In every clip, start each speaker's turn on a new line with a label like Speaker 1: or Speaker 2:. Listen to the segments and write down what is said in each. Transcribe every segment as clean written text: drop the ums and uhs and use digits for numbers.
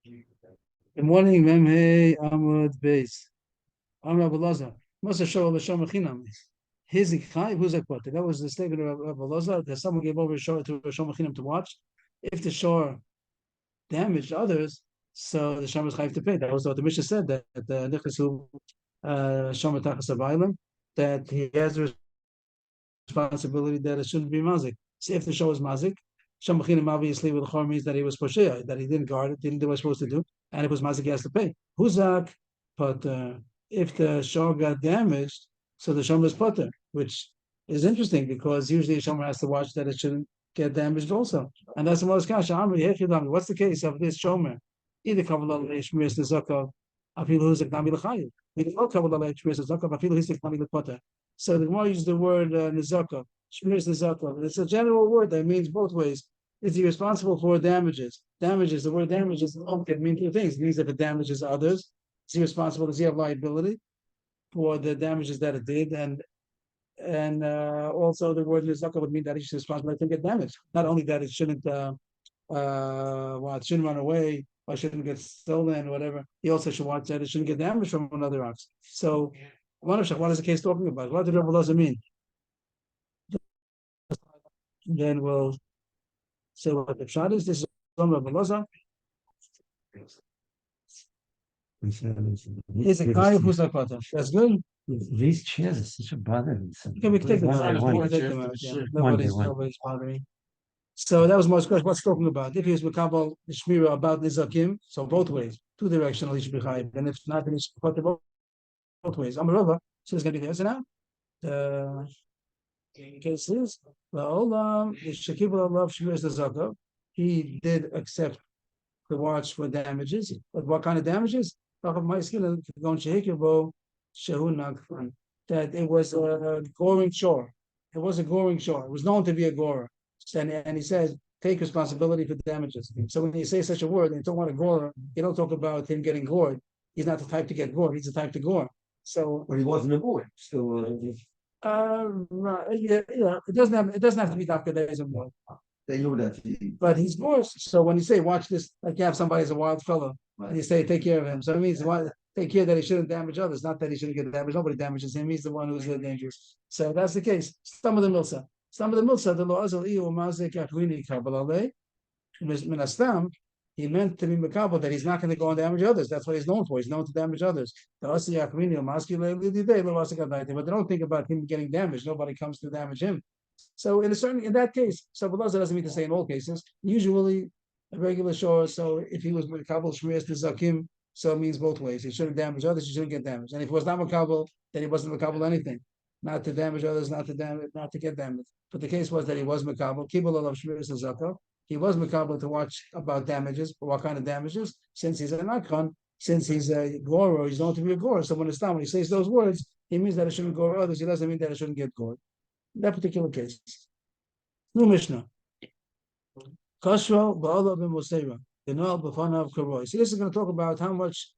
Speaker 1: Good morning, Memhe Amud Beis. I'm Rabbi Lazar. Must have shown L'Shom Mechinam. His Ichai, who's a quarter? That was the statement of Rabbi Lazar that someone gave over a shore to L'Shom Mechinam to watch. If the shore damaged others, so the Shom is Chayiv to pay. That was what the Mishnah said, that the Nichasu Shom Tachas Avayim, that he has the responsibility that it shouldn't be mazik. So if the show is mazik, Shom Mechinam obviously with the chor means that he was poshea, that he didn't guard it, didn't do what he was supposed to do, and it was mazik, he has to pay. Huzak, but if the shor got damaged, so the shomer is potter, which is interesting because usually a shomer has to watch that it shouldn't get damaged also. And that's the most kasha. What's the case of this shomer? Either kavala shmiras nezakav, afilu huzak nami l'chayiv. We can all kavala shmiras nezakav, afilu huzak nami l'potter. So the Gemara uses the word nezakav, shmiras nezakav. It's a general word that means both ways. Is he responsible for damages? Damages, the word damages can mean two things. It means if it damages others, is he responsible? Does he have liability for the damages that it did? And also the word nizaka would mean that he's responsible to get damaged. Not only that it shouldn't it shouldn't run away or shouldn't get stolen or whatever. He also should watch that it shouldn't get damaged from another ox. So what is the case talking about? What did Rabbi Lazar mean? Then we'll say what the shot is. This is from Rabbi Lazar. Is a guy who's like what? That's good.
Speaker 2: These chairs are such a bother.
Speaker 1: Okay, we can take them out. Nobody's bothering. So that was most question. What's talking about? If he was Makabal Shmira about Nizakim, so both ways, two directional, he should be high. And if not, then he should put both ways. I'm a rover, so it's going to be there. So now, the case is, well, Shakibul love Shmira Nizakav. He did accept the watch for damages, but what kind of damages? That it was a goring shore. It was a goring shore. It was known to be a gorer. And he says, take responsibility for damages. So when you say such a word and you don't want a gorer, you don't talk about him getting gored. He's not the type to get gored. He's the type to gore. So,
Speaker 2: but he wasn't a boy. Still,
Speaker 1: yeah. It doesn't have to be Dr. Days and more.
Speaker 2: They knew that.
Speaker 1: But he's gorse. So when you say watch this, like you have somebody as a wild fellow, right, and you say take care of him. So it means take care that he shouldn't damage others, not that he shouldn't get damaged. Nobody damages him. He's the one who's dangerous. So that's the case. Some of the milsa, the law iu mazik achrini kabbalale. Minastam, he meant to be makabel that he's not going to go and damage others. That's what he's known for. He's known to damage others. But they don't think about him getting damaged. Nobody comes to damage him. So in that case, so Bava doesn't mean to say in all cases. Usually, a regular shore. So if he was makabel shmiras nezakim, so it means both ways. He shouldn't damage others. He shouldn't get damaged. And if he was not makabel, then he wasn't makabel anything. Not to damage others, not to get damaged. But the case was that he was makabel. Kibul of shmiras nezakim. He was makabel to watch about damages. But what kind of damages? Since he's an akron, since he's a gorer, he's known to be a gorer. So when he says those words, he means that it shouldn't gore others. He doesn't mean that it shouldn't get gored. That particular case. New Mishnah. Kashra ba'ala b'moseva. Denal b'fanav karoi. So this is going to talk about how much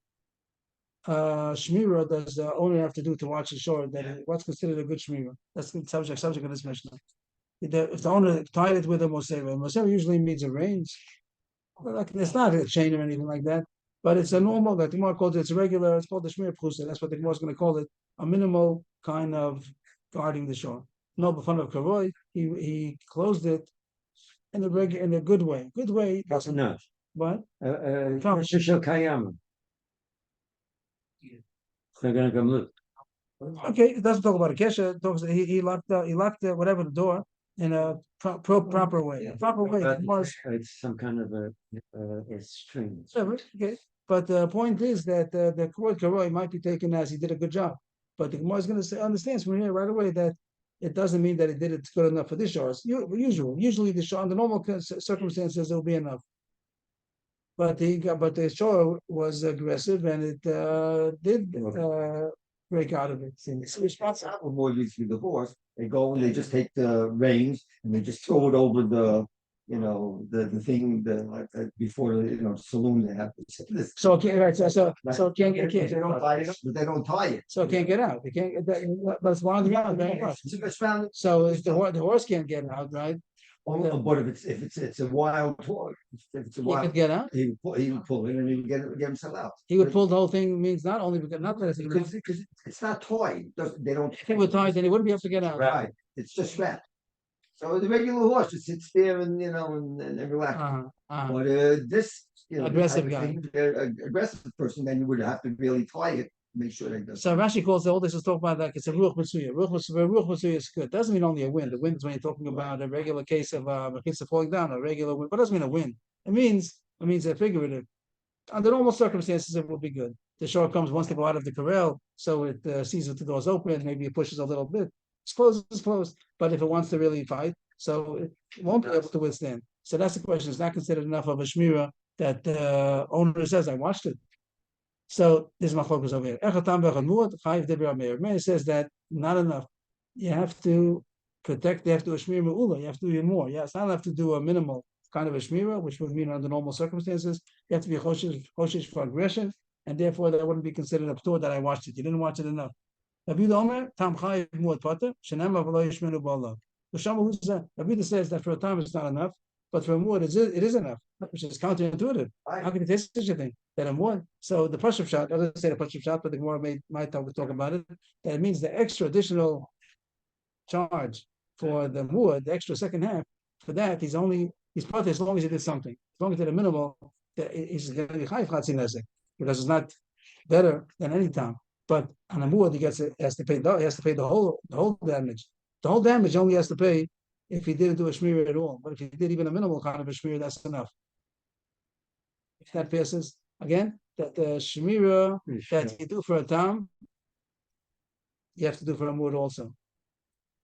Speaker 1: shmira does the owner have to do to watch the shore. What's considered a good shmira. That's the subject of this Mishnah. If the owner tied it with a moseva usually means a range. Like, it's not a chain or anything like that, but it's a normal, like the Gemara calls it, it's a regular, it's called the shmira pchusa. That's what the Gemara is going to call it, a minimal kind of guarding the shore. No, b'fanav karoi, he closed it in a good way. Good way.
Speaker 2: That's enough.
Speaker 1: What?
Speaker 2: Kayama. They're going to come look.
Speaker 1: Okay, it doesn't talk about a kesha. It talks. He locked whatever the door in a proper way.
Speaker 2: Yeah.
Speaker 1: Proper way.
Speaker 2: It's some kind of a string.
Speaker 1: Okay, but the point is that the word karoi might be taken as he did a good job. But the Gemara is going to understands from here right away that it doesn't mean that it did it good enough for this shore. Usually the shore, under normal circumstances, it'll be enough. But the shore was aggressive and it did break out of it.
Speaker 2: It's responsible more usually the horse. They go and they just take the reins and they just throw it over the thing before the saloon they have this.
Speaker 1: So right, so it can't get
Speaker 2: they don't tie it, but they don't tie it.
Speaker 1: So it can't get out. They can't. But it's wound around. So if the horse can't get out, right?
Speaker 2: But if it's a wild toy, if it's a
Speaker 1: He
Speaker 2: wild,
Speaker 1: could get out.
Speaker 2: he would pull in and he would get himself out.
Speaker 1: He would pull the whole thing means not only because not that
Speaker 2: Because it's not toy. They don't.
Speaker 1: if he were tied, then he wouldn't be able to get out.
Speaker 2: Right. It's just wrapped. So the regular horse just sits there and and relax. But this
Speaker 1: aggressive guy,
Speaker 2: aggressive person, then you would have to really tie it, make sure that doesn't.
Speaker 1: So Rashi calls all this is talk about like it's a ruach mitzuya. Ruach mitzuya is good. Doesn't mean only a wind. The wind is when you're talking about a regular case of a kids falling down, a regular wind. But it doesn't mean a wind. It means a figurative. Under normal circumstances, it will be good. The shore comes wants to go out of the corral, so it sees that the door's open. Maybe it pushes a little bit. It's closed. But if it wants to really fight, so it won't be able to withstand. So that's the question. It's not considered enough of a shmira that the owner says, "I watched it." So this is my focus over here. Meir says that not enough. You have to protect. You have to do a shmira me'ula. You have to do even more. Yeah, it's not enough to do a minimal kind of a shmira, which would mean under normal circumstances. You have to be choshish for aggression, and therefore that wouldn't be considered a ptur that I watched it. You didn't watch it enough. Rabbi says that for a time it's not enough, but for a muad it is enough, which is counterintuitive. How can you taste such a thing? That a muad. So the pashup shot, I doesn't say the pashup shot, but the Gemara might talk about it. That it means the extra additional charge for the muad, the extra second half. For that, he's part as long as he did something. As long as he did a minimal, he's going to be chayiv chatzin nezek because it's not better than any time. But on a muad, he has to pay the whole damage. The whole damage only has to pay if he didn't do a shmir at all. But if he did even a minimal kind of a shmir, that's enough. If that passes, again, that the shmira that you do for a tam, you have to do for a muad also.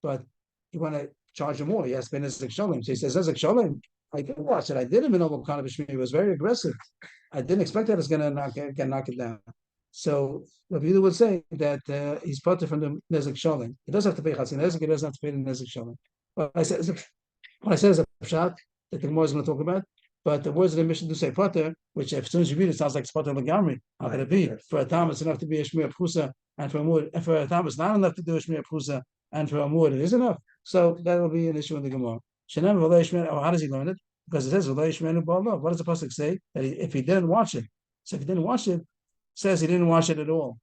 Speaker 1: But you want to charge him more, he has to pay nezek shalom. So he says, nezek shalom, I didn't watch it. I did a minimal kind of a shmir. It was very aggressive. I didn't expect that it's going to knock it down. So Rabbi Yehuda would say that he's parted from the nezek shalom. He doesn't have to pay chatzin nezek. He doesn't have to pay the nezek shalom. What I said is a pshat that the Gemara is going to talk about. But the words of the mission do say pater, which as soon as you read it, sounds like pater legamri. How can it be? For a tam, it's enough to be a shmir prusa, and for a muad, and for a tam, it's not enough to do a shmir prusa, and for a muad, it is enough. So that will be an issue in the Gemara. How does he learn it? Because it says what does the pasuk say? That if he didn't watch it, so if he didn't watch it, says he didn't watch it at all.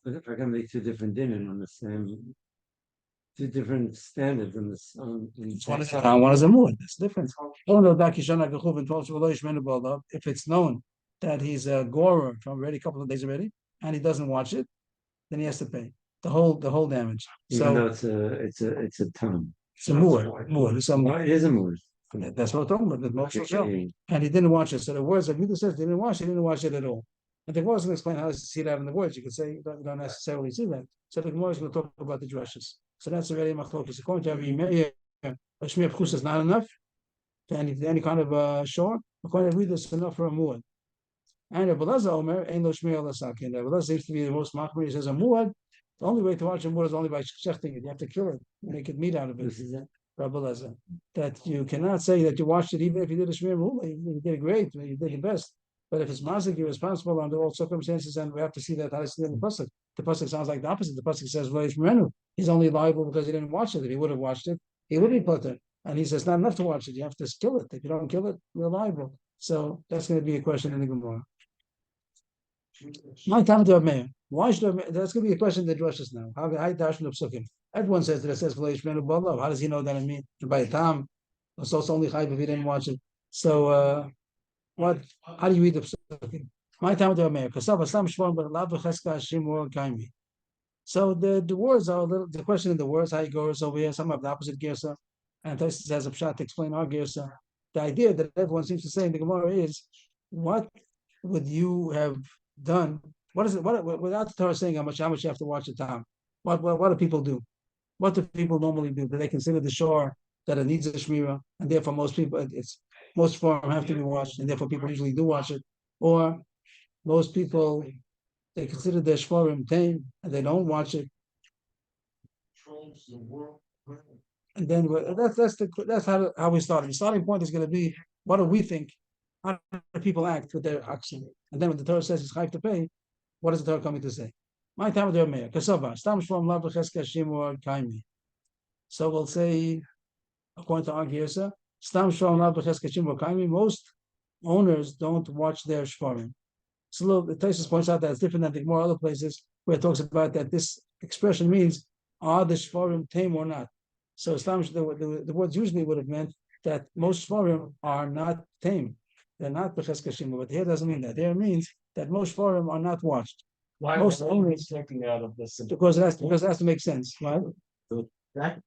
Speaker 3: But if I can make two different dinim on the same, two different standards in this.
Speaker 1: One is a muad. That's different. If it's known that he's a gorer from already a couple of days already, and he doesn't watch it, then he has to pay the whole damage.
Speaker 3: Even though it's a ton.
Speaker 1: It's a muad.
Speaker 3: It is a muad.
Speaker 1: That's what we're talking about. And he didn't watch it. So the words that Yudah says he didn't watch it at all. And the Gemara is going to explain how to see that in the words. You could say you don't necessarily see that. So the Gemara is going to talk about the drushes. So that's already machlokas. According to Rabbi Meir, a shmir pchus is not enough to any kind of shore. According to Rabbi, it's enough for a muad. And Rabbi Lazar Omer ain't no shmir alasakin. Rabbi Lazar seems to be the most machmir. He says a muad. The only way to watch a muad is only by shechting it. You have to kill it, make it meat out of it. Rabbi Lazar, that you cannot say that you watched it even if you did a shmir muad. You did great. You did your best. But if it's mazik, you're responsible under all circumstances, and we have to see that how to see in the pasuk. The pasuk sounds like the opposite. The pasuk says, he's only liable because he didn't watch it. If he would have watched it, he would be putter. And he says, not enough to watch it. You have to kill it. If you don't kill it, you're liable. So that's going to be a question in the Gemara. My time to Meir. Why should that's going to be a question in the drushes now. How dash the psukim? Everyone says that it says how does he know that I mean by a time? So it's only chayv if he didn't watch it. So how do you read the psukim? My time to Meir. So the words are a little. The question in the words how he goes over here. Some have the opposite girsa, and this has a pshat to explain our girsa. The idea that everyone seems to say in the Gemara is, what would you have done? What is it? What without the Torah saying how much you have to watch the time? What do people do? What do people normally do? Do they consider the shore that it needs a shmira, and therefore most for them have to be watched, and therefore people usually do watch it, or most people they consider their shvarim tame and they don't watch it. And then that's how we started. The starting point is going to be, what do we think? How do people act with their action? And then when the Torah says it's chayv to pay, what is the Torah coming to say? My time with their mayor, kasava, stam shvam lav l'cheska shimur kaimi. So we'll say according to Agirsa, Stam Shom Lav B'Ches Kachim B'Kaimi, most owners don't watch their Shvarim. So the Taisus points out that it's different than the more other places where it talks about that this expression means, are the Shvarim tame or not? So the words usually would have meant that most Shvarim are not tame. They're not B'Ches Kachim, but here doesn't mean that. Here it means that most Shvarim are not watched.
Speaker 4: Why
Speaker 1: Most
Speaker 4: was
Speaker 1: owners
Speaker 4: taking out of this?
Speaker 1: because it has to make sense, right?
Speaker 2: That,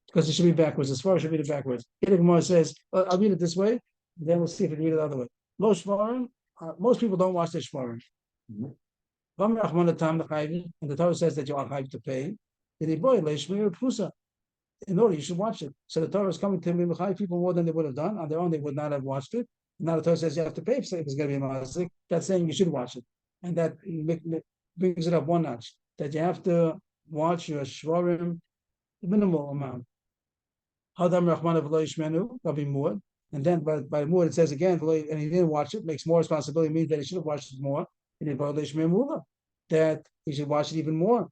Speaker 1: Because it should be backwards. As far as should be backwards. Here the Gemara says, I'll read it this way, then we'll see if we can read it the other way. Most people don't watch their shvarim.
Speaker 2: Mhm.
Speaker 1: And the Torah says that you are chayiv to pay. In order, you should watch it. So the Torah is coming to me, people more than they would have done. On their own, they would not have watched it. Now the Torah says you have to pay if it's going to be a mazik. That's saying you should watch it. And that brings it up one notch. That you have to watch your shvarim, the minimal amount. Hadam Rahman of Ishmenu, Muad. And then by Muad it says again, and he didn't watch it, makes more responsibility, means that he should have watched it more. And in that he should watch it even more.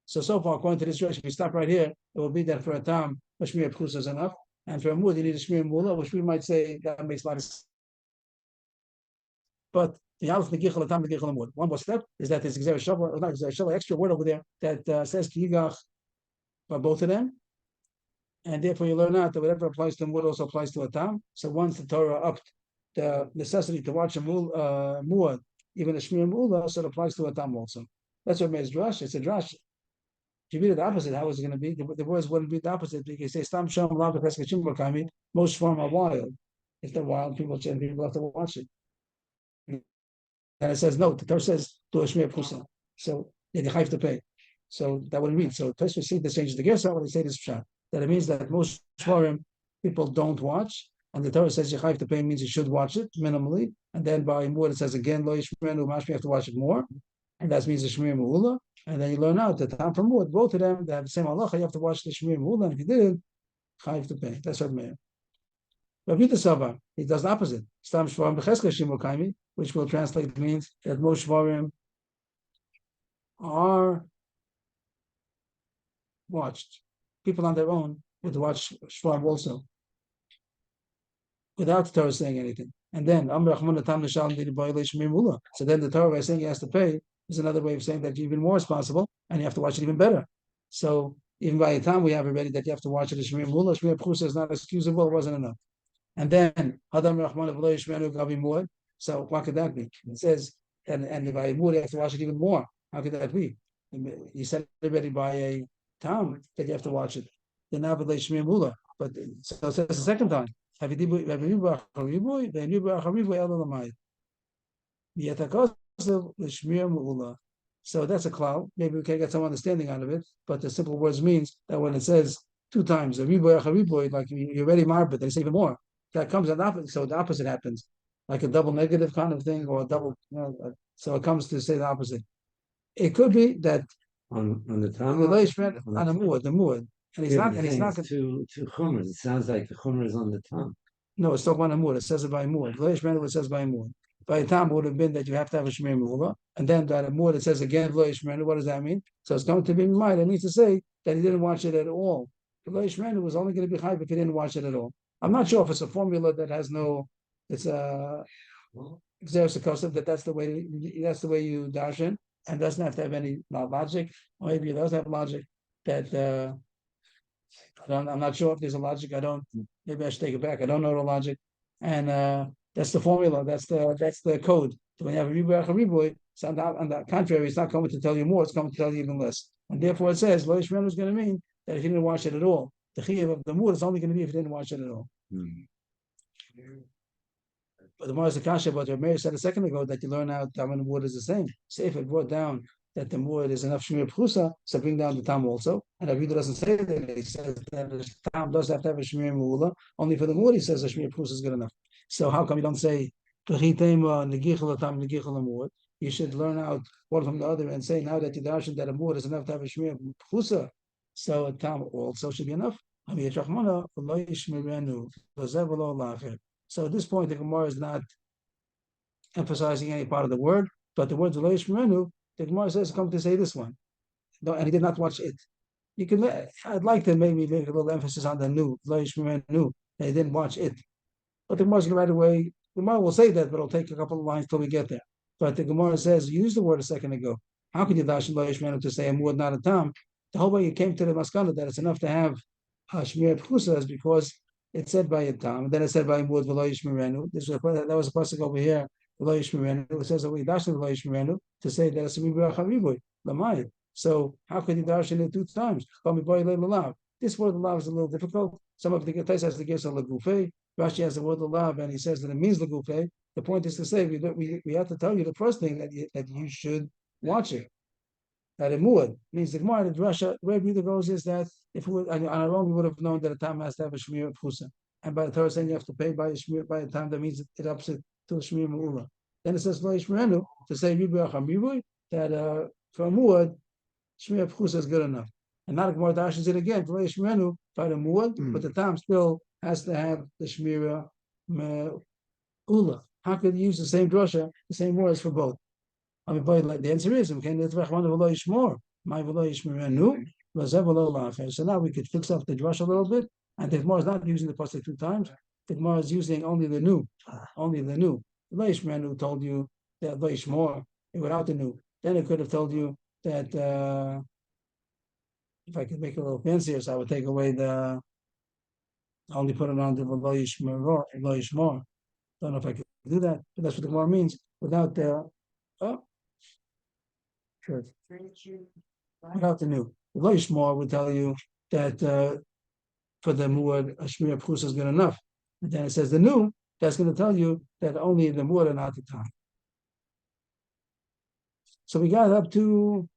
Speaker 1: So far, according to this direction, if we stop right here, it will be that for a Tam, Shmir Pkus is enough. And for a Muad, you need a Shmir Mula, which we might say that makes a lot of sense. But the Aleph Negichel Tam Negichel Muad. One more step is that there's an extra word over there that says Kiyigach by both of them. And therefore, you learn out that whatever applies to Mud also applies to a Tam. So once the Torah upped the necessity to watch a Muad, even a Shmir Mula, so it applies to a Tam also. That's what makes Drash. It's a Drash. If you read it the opposite, how is it going to be? The words wouldn't be the opposite. Because you say, Stam Shom Lav B'Ches Kachim B'Kaimi, most form are wild. If they're wild, people have to watch it. And it says, no, the Torah says, do a Shmir Pkusa. So you have to pay. So that wouldn't read. So Tosfos see this changes the Gersa when they say this shot. That it means that most Shvarim people don't watch, and the Torah says you have to pay means you should watch it minimally, and then by Muad it says again Lo Yishmenu Mashmi, you have to watch it more, and that means the Shmir Me'ula, and then you learn out that time from Muad, both of them they have the same halacha, you have to watch the Shmir Me'ula, and if you didn't, you have to pay. That's what Meir. Rabbi Sava, he does the opposite. Stam Shvarim B'Ches Kachim B'Kaimi, which will translate means that most Shvarim are watched. People on their own would watch Shvarim also, without the Torah saying anything. And then, so then the Torah by saying he has to pay is another way of saying that you're even more responsible and you have to watch it even better. So even by the time we have already that you have to watch it as Shmir Mula, Shmir Pchusa is not excusable, it wasn't enough. And then, so what could that be? It says, and by Muad you have to watch it even more. How could that be? You said already by a Tam that you have to watch it. But so it says the second time. So that's a cloud. Maybe we can get some understanding out of it. But the simple words means that when it says two times, like you're already marbit, they say even more. That comes at opposite. So the opposite happens, like a double negative kind of thing, or a double. So it comes to say the opposite. It could be that
Speaker 3: on the Tam,
Speaker 1: on the Muad, and he's not
Speaker 3: to Chumras. It sounds like the Chumra is on the Tam.
Speaker 1: No, it's talking about a Muad. It says it by Muad. It says by Muad. By the time would have been that you have to have a Shmir Mula, and then by the Muad it says again Lo Yishmenu. What does that mean? So it's going to be mind. It means to say that he didn't watch it at all. Lo Yishmenu was only going to be chayv if he didn't watch it at all. I'm not sure if it's a formula that has no. It's a that's the way you darshan, and doesn't have to have any logic, or maybe it does have logic. That I'm not sure if there's a logic. Maybe I should take it back. I don't know the logic, and that's the formula. That's the code. So when you have a riboy, so on the contrary, it's not coming to tell you more. It's coming to tell you even less. And therefore, it says Lo Yishmenu is going to mean that if you didn't watch it at all, the chiyuv of the Muad is only going to be if you didn't watch it at all. But the more is the kasha, but your Meir said a second ago that you learn out that when the Muad is the same. So if it brought down that the Muad is enough Shmir Pchusa, so bring down the Tam also. And Rabbi doesn't say that. He says that the Tam does have to have a Shmir Me'ula. Only for the Muad, he says a Shmir Pchusa is good enough. So how come you don't say you should learn out one from the other and say now that you darshan that a Muad is enough to have a Shmir Pchusa, so a Tam also should be enough. So at this point, the Gemara is not emphasizing any part of the word, but the word Lo Yishmenu, the Gemara says come to say this one. No, and he did not watch it. You can. I'd like to maybe make a little emphasis on the new, new. They didn't watch it, but the Gemara right away. The Gemara will say that, but it'll take a couple of lines till we get there. But the Gemara says, you used the word a second ago. How can you dash lo yishmenu to say a muad not a tam? The whole way you came to the maskana that it's enough to have shmir pchusa is because it said by a tam, and then it said by a muad v'lo yishmerenu. That was a pasuk over here. V'lo yishmerenu. It says that we dash v'lo yishmerenu to say that it's a mibrach hariboy lamayit. So how could you dash it 2 times? This word lav is a little difficult. Some of the Tais has to give some lagufe. Rashi has the word lav, and he says that it means lagufe. The point is to say we have to tell you the first thing that you should watch it. That a muad means the Gemara, the Rasha, where the goes is that if we on our own we would have known that a time has to have a shmir pchusa, and by the Torah saying you have to pay by a shmir by a time, that means it ups it to a shmir meula. Then it says lo yishmerenu to say ribuach hamibui that for a muad shmir pchusa is good enough. And not a Gemara dashes it again for Yishmenu by the muad, but the tam still has to have the shmira ula. How could you use the same drasha, the same words for both? I mean, like the answer is, okay, so now we could fix up the drasha a little bit, and the Gemara is not using the pasuk 2 times. The Gemara is using only the new, only the new. Lo Yishmenu told you that lo yishmor without the new. Then it could have told you that. If I could make it a little fancier, so I would take away the, only put it on the lo yishmor. Don't know if I could do that, but that's what the Gemara means. Without the, sure. Without the new. The lo yishmor would tell you that for the muad, a shmir pchusa is good enough. And then it says the new, that's going to tell you that only the muad and not the time. So we got up to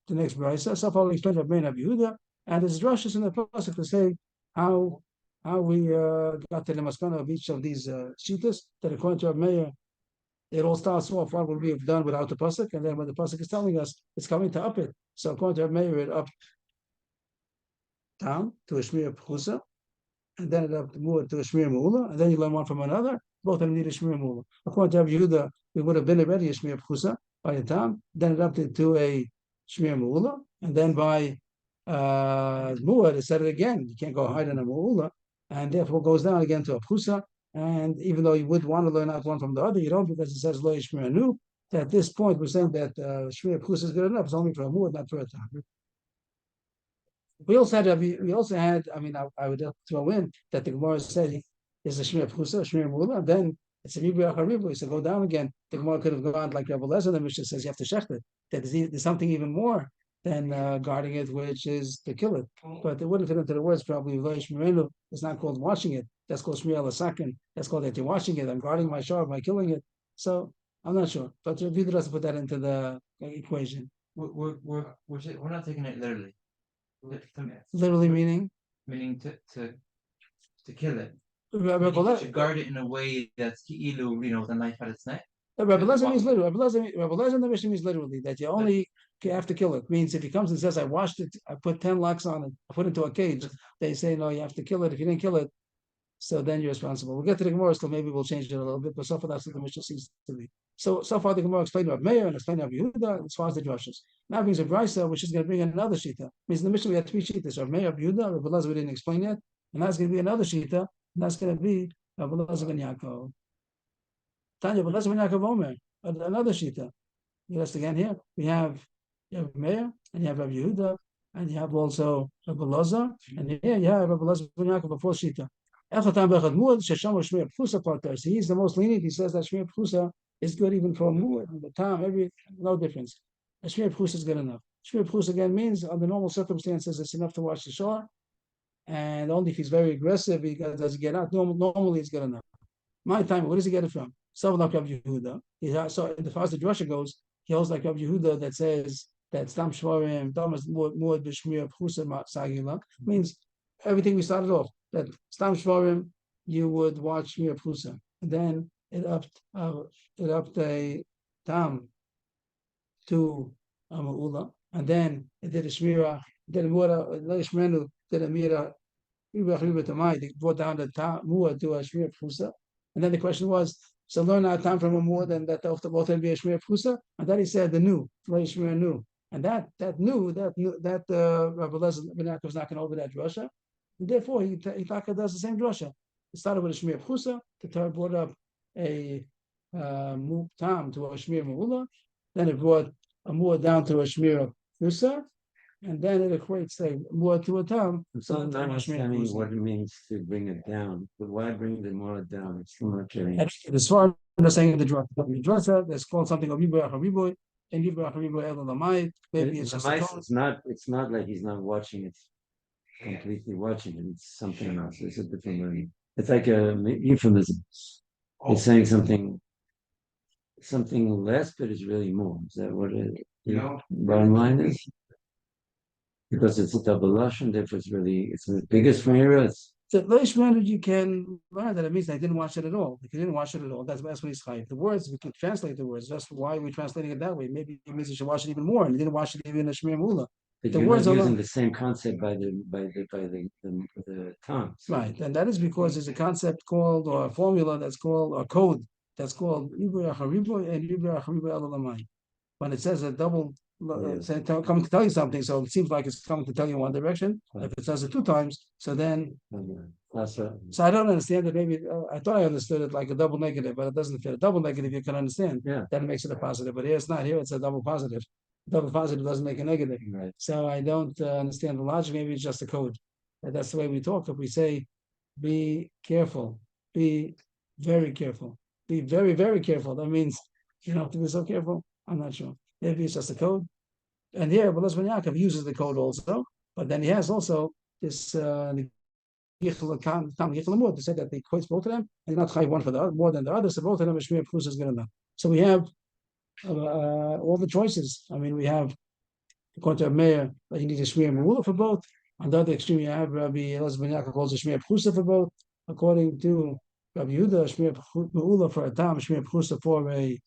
Speaker 1: the next brisa. So far, we explained about Rabbi Yehuda, and there's drushes in the pasuk to say how we got to the maskana of each of these shitas. That according to Rabbi Meir, it all starts off what would we have done without the pasuk, and then when the pasuk is telling us it's coming to up it. So according to Rabbi Meir, it up down to a shmir pchusa, and then it up more to a shmir meula, and then you learn one from another. Both of them need a shmir meula. According to Rabbi Yehuda, we would have been already a shmir pchusa by the time. Then it upped it to a shmir meula, and then by muad, it said it again. You can't go hide in a meula, and therefore goes down again to a pchusa. And even though you would want to learn out one from the other, you don't, because it says lo yishmerenu. At this point, we're saying that shmir pchusa is good enough. It's only for a muad, not for a time. We also had. I mean, I would throw in that the Gemara said is a shmir pchusa, shmir meula, and then it's a ribuach haribu. So go down again. The Gemara could have gone like Rebbe Lezer. The Mishnah says you have to shecht it. That there's something even more than guarding it, which is to kill it. But it wouldn't fit into the words probably. It's not called watching it. That's called shmir al-sakin. That's called that you're watching it. I'm guarding my shor by killing it. So I'm not sure. But Rebbe doesn't put that into the equation.
Speaker 4: We're not taking it literally.
Speaker 1: Literally meaning
Speaker 4: to kill it.
Speaker 1: Rebbe
Speaker 4: You should guard it in a way that's ki'ilu, with a knife at its neck.
Speaker 1: Rebbe Lezer means literally. Rebbe Lezer in the Mishnah means literally that you only have to kill it. Means if he comes and says, I washed it, I put 10 locks on it, I put it into a cage, they say, no, you have to kill it. If you didn't kill it, so then you're responsible. We'll get to the Gemara, so maybe we'll change it a little bit, but so far that's what the Mishnah seems to be. So far the Gemara explained about Meir and explained about Yehuda as far as the drushes. Now brings a brisa, which is going to bring another shita. Means in the Mishnah we had 3 shitas. Rav Meir, Yehuda, Rebbe Lezer we didn't explain yet, and that's going to be another shita, and that's going to be Rebbe Lezer ben Yaakov. Tanya, Rebbe Lezer ben Yaakov Omer, another shita. Yes, again here we have Meir, and you have Rabbi Yehuda, and you have also Rebbe Lezer, and here you have Rebbe Lezer ben Yaakov before shita. So he's the most lenient. He says that shmir pchusa is good even for a muad, the time, no difference. A shmir pchusa is good enough. Shmir pchusa again means under normal circumstances it's enough to watch the shore, and only if he's very aggressive does he get out. Normally it's good enough. My time, where does he get it from? So like Rabbi Yehuda. So as far as the drasha goes, he holds like Rabbi Yehuda that says that stam shvarim damas muad b'shmir pchusa sagila means everything we started off. That stam shvarim you would watch shmir pchusa, and then it upped a tam to Ula, and then it did a shmira, did a mura, Leishmenu did a mira, they brought down the muad to a shmir pchusa, and then the question was, so learn our time from a muad and that both be a shmir pchusa, and then he said the new Leishmenu. And that Rabbi Elazar ben Yaakov was not going to over that drasha, and therefore he does the same drasha. It started with a shmir pchusa. The Torah brought up a tam to a shmir meula, then it brought a mu'ah down to a shmir pchusa, and then it equates a mu'ah to a tam.
Speaker 3: So I'm not understanding what it means to bring it down, but why bring the more down? It's not getting.
Speaker 1: As far as saying the drasha, that's called something of riboy achariboy, and riboy achariboy elamai. Maybe it's just
Speaker 3: it's not like he's not watching it, completely watching it. It's something else. It's a different learning. It's like a euphemism. It's saying something less, but it's really more. Is that what it? Bottom line is, because it's a double lashon, therefore it's the biggest from here. It's
Speaker 1: the Leishman, you can learn that it means they didn't watch it at all. If you didn't watch it at all, that's what he's chayv. The words, we can translate the words. That's why we're translating it that way. Maybe it means you should watch it even more, and you didn't watch it even in a shmir mula.
Speaker 3: But the words are using the same concept by the tongue.
Speaker 1: Right, and that is because there's a concept called, or a formula that's called, or code that's called riboy achariboy and riboy achariboy elamai. When it says a double, coming to tell you something, so it seems like it's coming to tell you one direction. If it says it two times, so then. So I don't understand it. Maybe I thought I understood it like a double negative, but it doesn't fit. A double negative you can understand.
Speaker 3: Yeah.
Speaker 1: That makes it a positive, but here it's not. Here it's a double positive. Double positive doesn't make a negative.
Speaker 3: Right.
Speaker 1: So I don't understand the logic. Maybe it's just a code. That's the way we talk. If we say, "Be careful," be very careful, be very, very careful. That means you don't have to be so careful. I'm not sure. Maybe it's just a code. And here, Bava Yaakov uses the code also, but then he has also this to say that he quotes both of them, and not chayv one for the other, more than the other. So both of them, Shmir Pchus is good enough. So we have all the choices. I mean, we have according to a mayor that you need a Shmir Meula for both. On the other extreme, you have Rabbi Elazar ben Yaakov calls a Shmir Pchusa for both. According to Rabbi Yehuda, Shmir Meula for a tam, Shmir Pchusa for a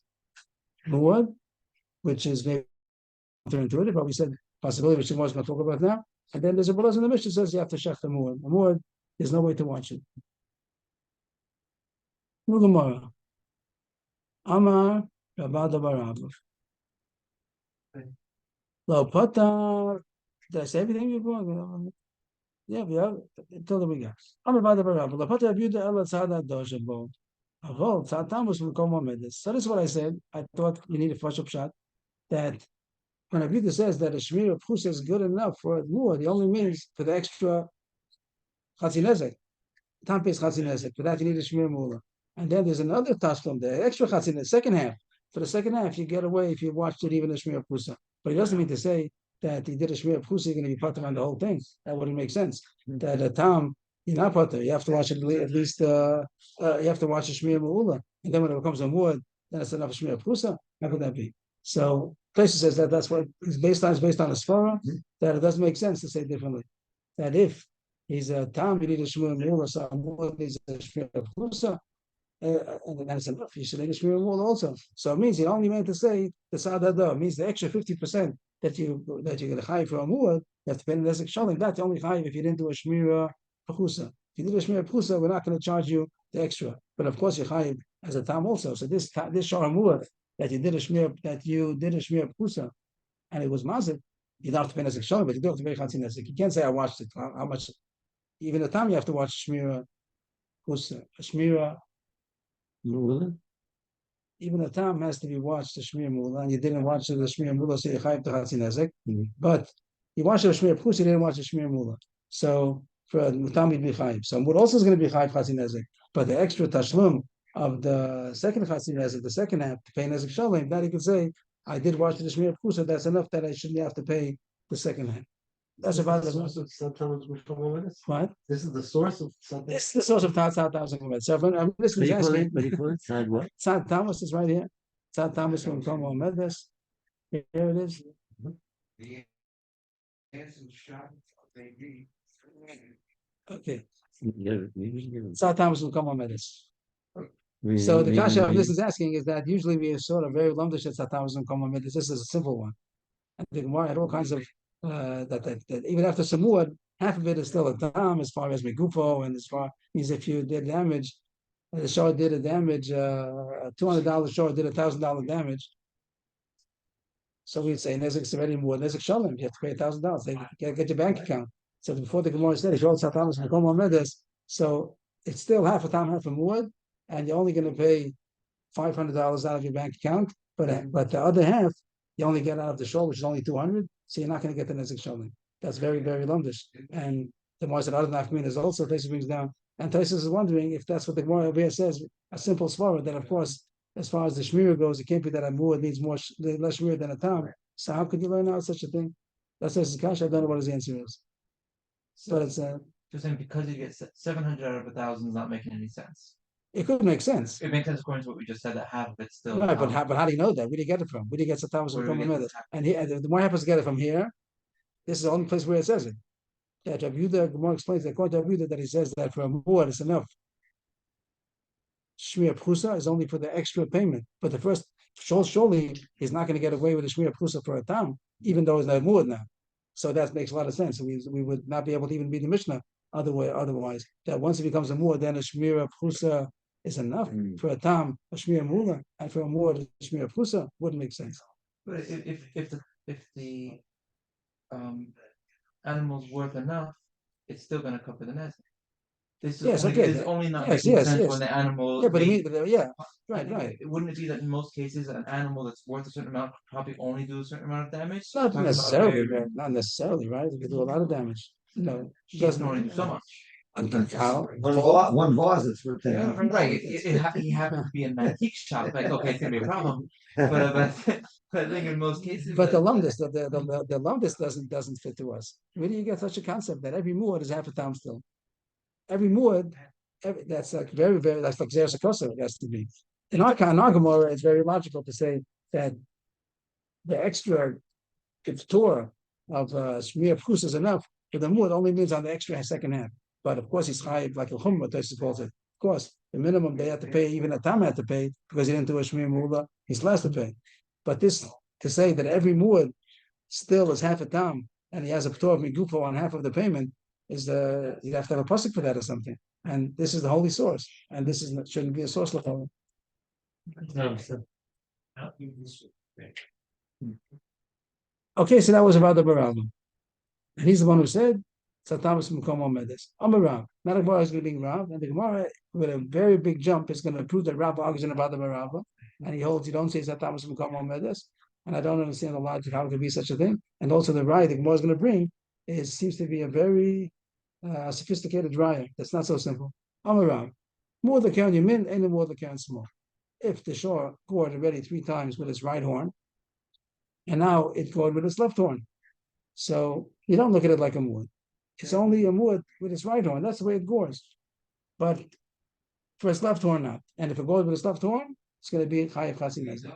Speaker 1: muad, which is maybe counterintuitive, but we said possibility which the is going to talk about now. And then there's a balaz in the Mishnah says you have to shech the muad. The muad, there's no way to watch it. Gemara. Amar Rabada Barav. Lo pata. Did I say everything before? Yeah, we have until the we got. Amar Rabada Barav. Lo pata abuda ela tzada dojabo. Avol tzadam was from Koma Medis. So this is what I said. I thought you need a fresh up shot that. When Abida says that a shmir of pchusa is good enough for a muad, he only means for the extra chatzinezek, tampes chatzinezek. For that you need a shmir mula. And then there's another tashlum there, extra chatzinezek, second half. For the second half, you get away if you watched it even a shmir of pchusa. But he doesn't mean to say that he did a shmir of pchusa, you're going to be pater on the whole thing. That wouldn't make sense. That a tam, you're not pater. You have to watch it at least. You have to watch a shmir mula, and then when it becomes a muad, then it's enough shmir of pchusa. How could that be? So Tosha says that that's what it's based on. It's based on a svara that it doesn't make sense to say differently. That if he's a tam, you need a shmur mula, so needs a shmur pchusa, and that's enough. You should need a shmur mula also. So it means he only meant to say the sadada means the extra 50% that you're going to hire for a mula. You have to pay the nesek shalim. That's only high if you didn't do a shmur pchusa. If you did a shmur pchusa, we're not going to charge you the extra. But of course, you're high as a tam also. So this shara mula that you did a shmir pchusa, and it was mazik, you don't have to pay nesek shalom, but you don't have to pay chatzin nesek. You can't say I watched it. How much? Even the time you have to watch shmira pchusa, shmira
Speaker 3: mula.
Speaker 1: Even the time has to be watched the shmir mula, and you didn't watch the shmir mula, so you chayv the chatzin nesek. But you watched the shmir pchusa, you didn't watch the shmir mula. So for the time you'd be chayv. So what also is going to be chayv chatzin nesek, but the extra tashlum of the second chatzin nesek, the second half to pay nesek shalom, that he could say, I did watch the shmir pchusa. That's enough that I shouldn't have to pay the second half. That's about the source of sometimes what? This is the source of something. This is the source of Tzad Thomas. So I'm listening.
Speaker 3: But he put Tzad what?
Speaker 1: Tzad Thomas is right here. Tzad Thomas from Kamma Medves. Here it is. Okay. Tzad Thomas from Kamma Medves. So the kasha of this is asking is that usually we sort of very lumdish at Tzad Thomas from Kamma Medves. This is a simple one. And the Gemara had all kinds of that even after Samuad, half of it is still a tam as far as Megufo, and as far as if you did damage, the shor did a damage, $200 shor did $1,000 damage. So we'd say Nezek already more Nezek Shalom. You have to pay $1,000. They get your bank account. So before the Gemara said, if you also Thomas Makom Medes, so it's still half a time, half a muad, and you're only going to pay $500 out of your bank account, but the other half you only get out of the shul, which is only 200. So you're not going to get the Nezek Shalom. That's very, very lumdish. And the Gemara said, other than is also Taisus brings down. And Taisus is wondering if that's what the Gemara over here says, a simple svara, that of course, as far as the Shmir goes, it can't be that a muad needs less Shmir than a tam. So how could you learn out such a thing? That's his kasha. I don't know what his answer is. But it's
Speaker 4: just saying because you get 700 out of 1,000 is not making any sense.
Speaker 1: it could make sense.
Speaker 4: It makes sense according to what we just said, that half of it's still.
Speaker 1: Right, but how do you know that? Where do you get it from? Where do you get the Thomas
Speaker 4: Where
Speaker 1: from
Speaker 4: do we get this?
Speaker 1: And here, the more happens to get it from here. This is the only place where it says it. Yeah, Rabbi Yehuda, Gemara explains that according to Rabbi Yehuda that he says that for a muad it's enough. Shmir Prusa is only for the extra payment, but the first surely he's not going to get away with the Shmir Prusa for a tam, even though it's not muad now. So that makes a lot of sense. We would not be able to even read the Mishnah otherwise. That once it becomes a muad, then a Shmir Prusa is enough for a tam, a Shmir Mula, and for a muad, a Shmir Prusa wouldn't make sense.
Speaker 4: But if the animal's worth enough, it's still going to cover the nezek. This is only not making sense when the animal.
Speaker 1: Yeah, but right.
Speaker 4: Wouldn't it be that in most cases an animal that's worth a certain amount could probably only do a certain amount of damage?
Speaker 1: Not necessarily, right? It could do a lot of damage. No,
Speaker 4: it doesn't only do so much.
Speaker 2: One vase is worth that.
Speaker 4: Right. He happened to be in an antique shop. Like, okay, it's gonna be a problem. But I think in most cases.
Speaker 1: But the lumdis doesn't fit to us. Where do you get such a concept that every muad is half a tam still? Every muad, that's like very, very, that's like Zeres Akosa, it has to be. In our Gemara, it's very logical to say that the extra Torah of Shmir Pus is enough, but the muad only means on the extra second half. But of course, he's chayiv like a chumrah, Tosfos calls it. Of course, the minimum they had to pay, even a tam had to pay, because he didn't do a Shmir Mula, he's less to pay. But this, to say that every muad still is half a tam, and he has a Torah of Migufo on half of the payment, is you have to have a pasuk for that or something, and this is the holy source, and this shouldn't be a source like that. Okay, so that was about the Bava, and he's the one who said, "Satamas Mukom Omedes." Rav. Not a Gemara is going to be Rav, and the Gemara with a very big jump is going to prove that Rav argues about the Bava, and he holds you don't say Satamas Mukom Omedes, and I don't understand the logic how it could be such a thing, and also the Gemara is going to bring seems to be a very sophisticated dryer. That's not so simple. Amarav, more the count yamin and more the count small. If the shore gored already 3 times with its right horn, and now it gored with its left horn, so you don't look at it like a muad. It's only a muad with its right horn. That's the way it gores. But for its left horn, not. And if it goes with its left horn, it's going to be chayiv chasi nezek.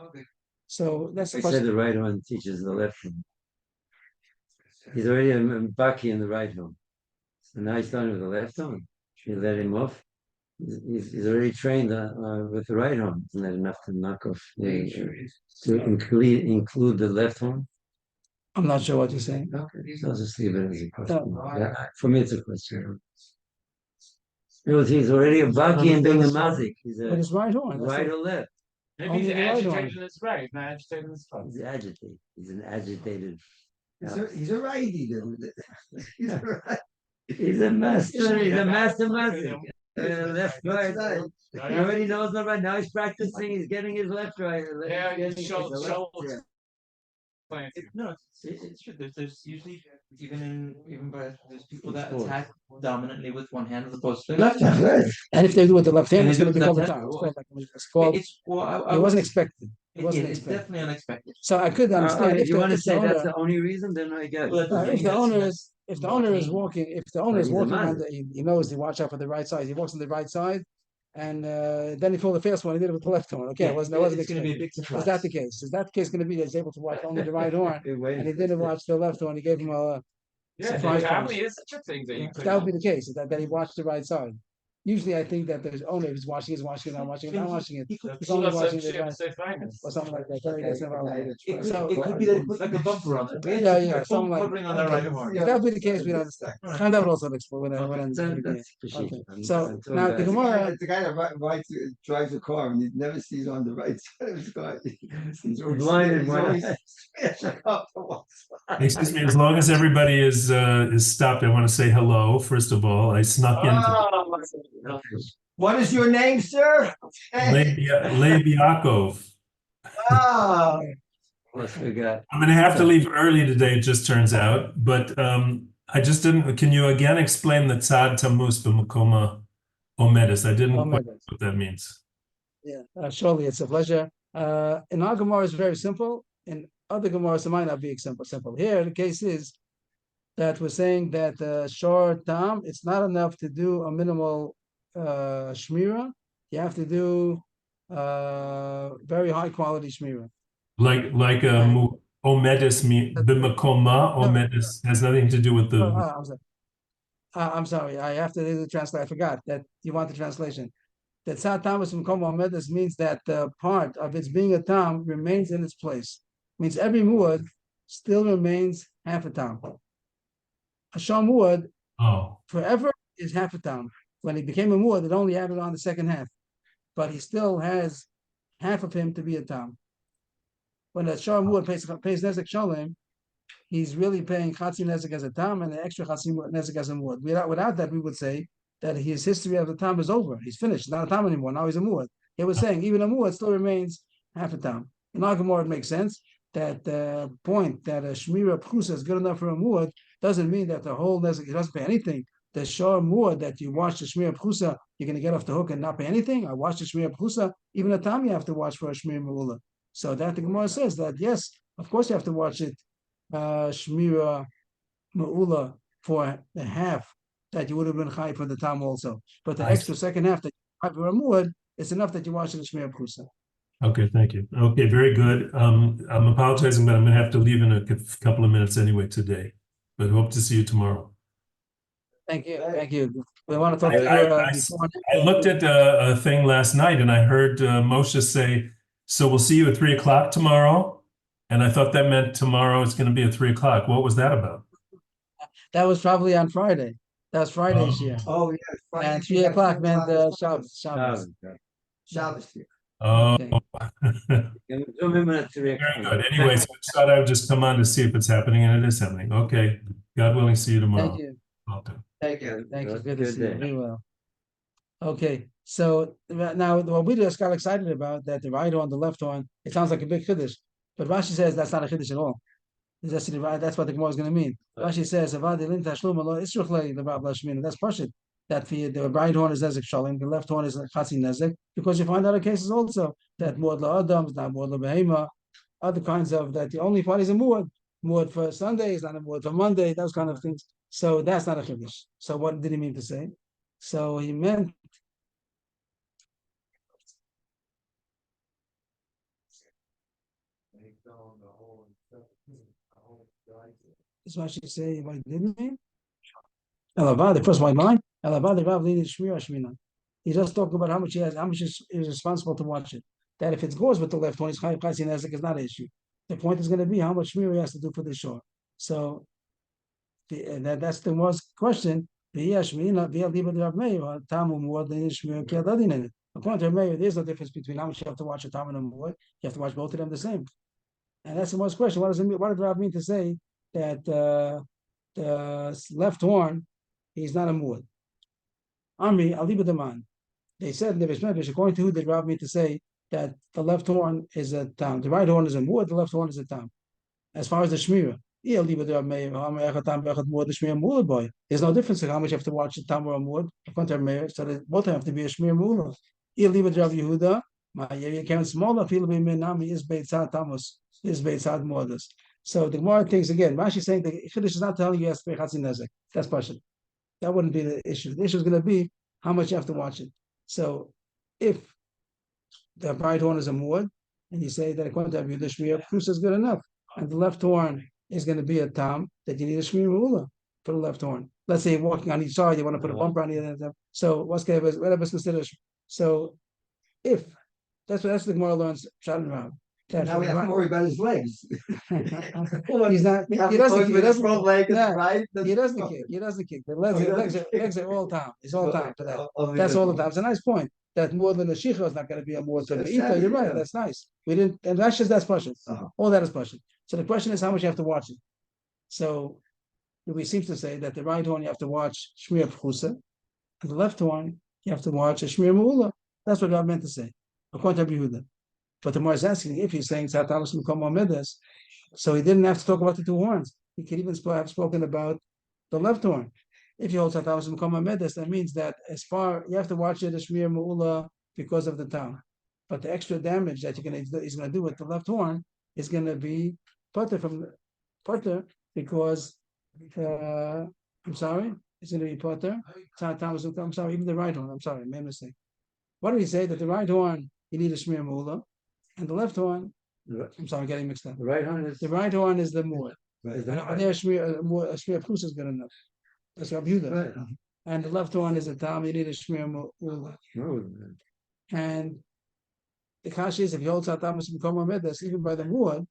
Speaker 1: So that's the question.
Speaker 3: Said the right horn teaches the left horn. He's already a baki in the right horn. So now he's starting with the left arm. You let him off. He's already trained with the right arm. Isn't that enough to knock off to include the left arm?
Speaker 1: I'm not sure what you're saying.
Speaker 3: Okay, so I'll just leave it as a question. Yeah, for me, it's a question. He's already a baki and being a mazik. He's
Speaker 1: with his right horn.
Speaker 3: Right or left?
Speaker 5: Maybe he's agitated his right, not agitated his left.
Speaker 3: He's agitated. He's an agitated.
Speaker 2: He's a righty. He's a right.
Speaker 3: He's a master. He's a master master. Left, right. He already knows the right. Now he's practicing. He's getting his left, right.
Speaker 5: Yeah,
Speaker 4: No, it's true. There's usually even by there's people that attack dominantly with one hand as opposed to the left hand.
Speaker 2: Right.
Speaker 1: And if they do it with the left hand, it's going to be all the time. It wasn't expected.
Speaker 4: It's definitely unexpected.
Speaker 1: So I could understand
Speaker 3: if you want to say that's the only reason, then I get it.
Speaker 1: If the owner is walking, on he knows to watch out for the right side. He walks on the right side, and then he pulled the first one. He did it with the left horn. Okay, it wasn't going to be a big surprise. Is that the case? Is that the case going to be that he's able to watch only the right horn, and he didn't watch the left horn? He gave him a surprise.
Speaker 5: Is such a thing that
Speaker 1: that would be the case. That he watched the right side. Usually, I think that there's owner is watching it, not watching it, not watching it.
Speaker 4: He could,
Speaker 1: He's only watching it
Speaker 5: famous.
Speaker 1: or something like that. That's never allowed.
Speaker 4: it could be that he put like a bumper on it.
Speaker 1: Yeah, yeah,
Speaker 4: Full
Speaker 1: something like
Speaker 4: covering on that right horn.
Speaker 1: if that would be the case, we'd understand. And that would also explain
Speaker 3: That's
Speaker 1: Okay.
Speaker 3: I'm
Speaker 1: So
Speaker 3: told
Speaker 1: now
Speaker 3: that.
Speaker 1: the Gemara,
Speaker 2: It's the guy that drives a car and he never sees on the right side of his car. He's always
Speaker 3: Blinded
Speaker 2: he's
Speaker 3: one
Speaker 2: always
Speaker 3: eye.
Speaker 2: smashing up to one side.
Speaker 6: Excuse me, as long as everybody is stopped, I want to say hello. First of all, I snuck into
Speaker 2: What is your name, sir?
Speaker 6: Leib Yaakov.
Speaker 2: Ah,
Speaker 3: Plus we got
Speaker 6: I'm going to have to leave early today, it just turns out. But I just didn't. Can you again explain the tzad tamus b'makoma omedus? I didn't quite know what that means.
Speaker 1: yeah, surely it's a pleasure. In our Gemara, it's very simple. In other Gemaras, it might not be simple. Here, the case is that we're saying that short tam, it's not enough to do a minimal shmira. You have to do very high quality shmira.
Speaker 6: Like omedus b'makoma omedus has nothing to do with the.
Speaker 1: I'm sorry. I have to do the translation. I forgot that you want the translation. That tzad tamus from koma omedus means that the part of its being a tam remains in its place. Means every muad still remains half a tam. A sham muad forever is half a tam. When he became a muad, it only added on the second half, but he still has half of him to be a tam. When a sham muad pays nezek shalem, he's really paying chatzi nezek as a tam and the extra chatzi nezek as a muad. Without that, we would say that his history of the tam is over. He's finished. He's not a tam anymore. Now he's a muad. He was saying even a muad still remains half a tam. In our Gemara, it makes sense that the point that a shmira pchusa is good enough for a muad doesn't mean that the whole nezek, he doesn't pay anything. The shor muad that you watch the shmira pchusa, you're going to get off the hook and not pay anything. I watch the shmira pchusa, even a tam you have to watch for a shmira meula. So that the Gemara says that yes, of course you have to watch it shmira meula for the half that you would have been chai for the tam also. But the extra second half that you chai for a muad, it's enough that you watch it in shmira pchusa.
Speaker 6: Okay, thank you. Okay, very good. I'm apologizing, but I'm going to have to leave in a couple of minutes anyway today. But hope to see you tomorrow.
Speaker 1: Thank you. Thank you. We want to talk to you before.
Speaker 6: I looked at a thing last night and I heard Moshe say, so we'll see you at 3:00 tomorrow. And I thought that meant tomorrow it's going to be at 3:00. What was that about?
Speaker 1: That was probably on Friday. That was Friday's year.
Speaker 2: oh yeah. Friday,
Speaker 1: And 3:00 meant Shabbos.
Speaker 2: Shabbos here.
Speaker 6: Oh,
Speaker 1: Okay.
Speaker 3: Can we zoom in at 3
Speaker 6: very good. Anyway, so I just thought I would just come on to see if it's happening, and it is happening. Okay. God willing, see you tomorrow.
Speaker 1: Thank you.
Speaker 6: Welcome.
Speaker 2: Thank you.
Speaker 1: Thank you.
Speaker 3: Good
Speaker 1: Good to see you.
Speaker 3: day.
Speaker 1: Very well. Okay. So now what we just got excited about that the right horn, the left horn, it sounds like a big chiddush. But Rashi says that's not a chiddush at all. That's what the Gemara is going to mean. Rashi says, that's Pashit. That the right horn is nezek shalim, the left horn is chatzi nezek, because you find other cases also that muad la'adam is not muad la'behema, other kinds of that the only part is a muad for Sunday is not a muad for Monday, those kind of things. So that's not a chiddush. So what did he mean to say? So he meant is what she say what he didn't mean. The first white line. He just talked about how much he has, how much is responsible to watch it. That if it goes with the left one, it's chayiv chatzi nezek is not an issue. The point is going to be how much shmir he has to do for the shore. So that's the most question. According to Meir, there's no difference between how much you have to watch a tam and a muad. You have to watch both of them the same. And that's the most question. What does it mean? What did Rav mean to say that the left horn is not a muad? Amri aliba deman. They said in the Bishmedrash, according to who did Rav mean to say that the left horn is a tam, the right horn is a muad, the left horn is a tam. As far as the shmira, there's no difference in how much you have to watch a tam or a muad. According to Meir, so they both have to be a shmira muad. Yehuda, my can smaller feel be minami is beitzad tamus is beitzad muadas. So the Gemara thinks again. Rashi is saying the Chiddush is not telling you yes to pay chatzi nezek. That's partial. That wouldn't be the issue. The issue is going to be how much you have to watch it. So if the right horn is a muad, and you say that according to Rabbi Yehuda shmira pchusa is good enough, and the left horn is going to be a tam, that you need a shmira meula for the left horn. let's say you're walking on each side, you want to put a bumper on the other. So whatever is considered. So if that's the Gemara learns Pshat and Rav.
Speaker 2: Now we have to worry about his legs.
Speaker 1: He's not.
Speaker 2: We have
Speaker 1: He
Speaker 2: to
Speaker 1: doesn't.
Speaker 2: go
Speaker 1: He
Speaker 2: with his
Speaker 1: doesn't.
Speaker 2: front leg and
Speaker 1: Yeah,
Speaker 2: right.
Speaker 1: He doesn't kick. He doesn't kick. The legs.
Speaker 2: Oh, he
Speaker 1: The
Speaker 2: doesn't kick.
Speaker 1: legs are all time. It's all time for that.
Speaker 2: Only
Speaker 1: That's
Speaker 2: the-
Speaker 1: all the time. It's a nice point. That more than a shicha is not going to be a more than a
Speaker 2: That's
Speaker 1: ita.
Speaker 2: sad,
Speaker 1: You're right.
Speaker 2: yeah.
Speaker 1: That's nice. We didn't. And that's Pashut.
Speaker 2: Uh-huh.
Speaker 1: All that is Pashut. So the question is how much you have to watch it. So we seem to say that the right horn you have to watch Shmir Pchusa, and the left horn you have to watch a Shmir Me'ula. That's what I meant to say. According to Yehuda. But the more is asking if he's saying Tzatamas Mekom Omedes, so he didn't have to talk about the two horns. He could even have spoken about the left horn. If you hold Tzatamas Mekom Omedes, that means that as far you have to watch it a Shmir Me'ula because of the town. But the extra damage that he's going to do with the left horn is going to be putter because I'm sorry, it's going to be putter. I'm sorry, even the right horn. I'm sorry, I made a mistake. What did he say? That the right horn you need a Shmir Me'ula, and the left horn. I'm sorry, I'm getting mixed up.
Speaker 3: The right horn is
Speaker 1: The right horn is the more.
Speaker 3: is
Speaker 1: And
Speaker 3: that
Speaker 1: there, a Shmir Plus is good enough. That's Rabbi Yehuda.
Speaker 3: right?
Speaker 1: And the left one is a Tam. You need a Shmir Me'ula.
Speaker 3: No,
Speaker 1: And the Kash is if you hold Satamas and Koma Medas, even by the Muad,